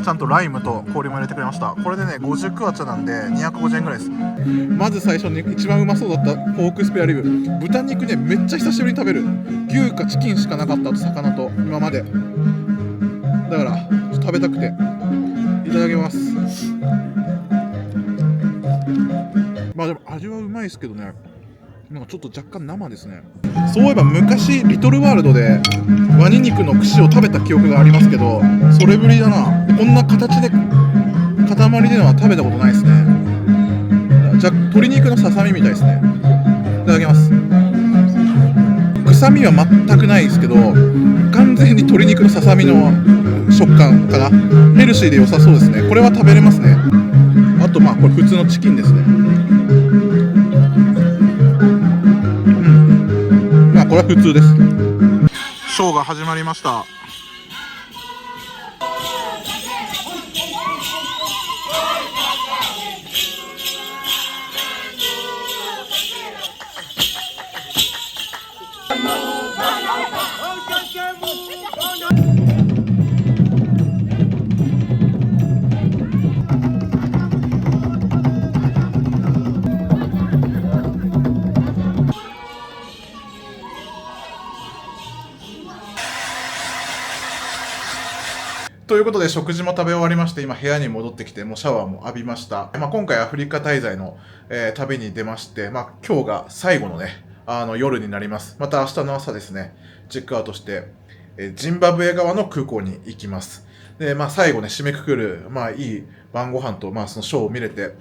S5: ちゃんとライムと氷も入れてくれました。これでね50クワチャなんで250円ぐらいです。まず最初に一番うまそうだったポークスペアリブ、豚肉ねめっちゃ久しぶりに食べる。牛かチキンしかなかったと、魚と今までだからちょっと食べたくていただきます。まあでも味はうまいですけどね、なんかちょっと若干生ですね。そういえば昔リトルワールドでワニ肉の串を食べた記憶がありますけど、それぶりだな。こんな形で塊でのは食べたことないですね。じゃ鶏肉のささみみたいですね。いただきます。臭みは全くないですけど、完全に鶏肉のささみの食感かな。ヘルシーで良さそうですね。これは食べれますね。あとまあこれ普通のチキンですね。これは普通です。ショーが始まりました。ということで食事も食べ終わりまして、今部屋に戻ってきてもうシャワーも浴びました。今回アフリカ滞在の、旅に出まして、今日が最後のね夜になります。また明日の朝ですねチェックアウトして、ジンバブエ側の空港に行きます。で最後ね締めくくるいい晩ご飯とそのショーを見れて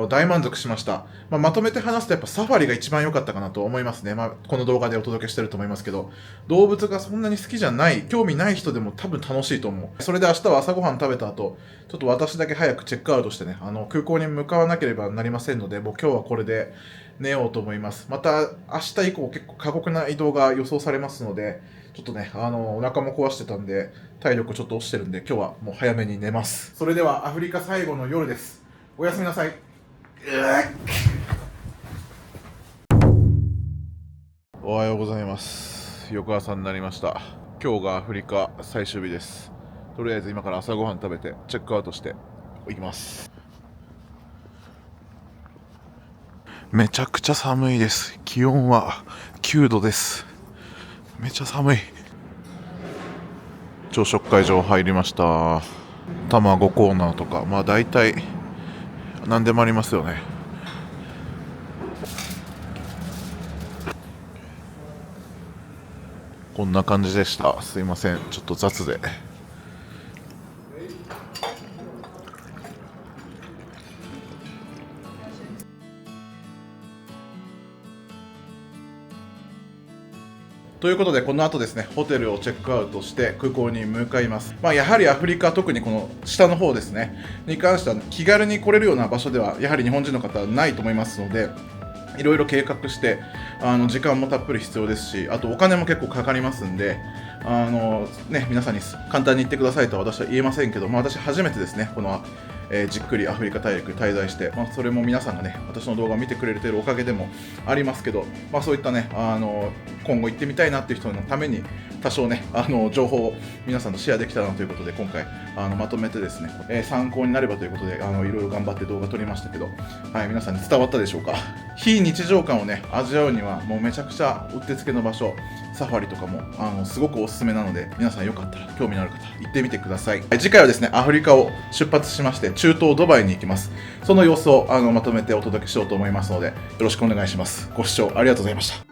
S5: 大満足しました。まとめて話すとやっぱサファリが一番良かったかなと思いますね。この動画でお届けしてると思いますけど、動物がそんなに好きじゃない興味ない人でも多分楽しいと思う。それで明日は朝ごはん食べた後ちょっと私だけ早くチェックアウトしてね空港に向かわなければなりませんので、もう今日はこれで寝ようと思います。また明日以降結構過酷な移動が予想されますので、ちょっとねお腹も壊してたんで体力ちょっと落ちてるんで、今日はもう早めに寝ます。それではアフリカ最後の夜です。おやすみなさい。おはようございます。翌朝になりました。今日がアフリカ最終日です。とりあえず今から朝ごはん食べてチェックアウトしていきます。めちゃくちゃ寒いです。気温は9度です。めっちゃ寒い。朝食会場入りました。卵コーナーとか大体何でもありますよね。こんな感じでした。すいませんちょっと雑で。ということでこの後ですねホテルをチェックアウトして空港に向かいます。やはりアフリカ、特にこの下の方ですねに関しては気軽に来れるような場所ではやはり日本人の方はないと思いますので、いろいろ計画して時間もたっぷり必要ですし、あとお金も結構かかりますんで皆さんに簡単に言ってくださいとは私は言えませんけど、私初めてですねこの
S1: じっくりアフリカ大陸滞在して、それも皆さんがね私の動画を見てくれてるおかげでもありますけど、そういったね今後行ってみたいなっていう人のために多少ね情報を皆さんとシェアできたらなということで、今回まとめてですね、参考になればということでいろいろ頑張って動画撮りましたけど、はい、皆さんに伝わったでしょうか。非日常感をね味わうにはもうめちゃくちゃうってつけの場所、サファリとかもすごくおすすめなので、皆さんよかったら興味のある方行ってみてください。次回はですねアフリカを出発しまして中東ドバイに行きます。その様子をまとめてお届けしようと思いますので、よろしくお願いします。ご視聴ありがとうございました。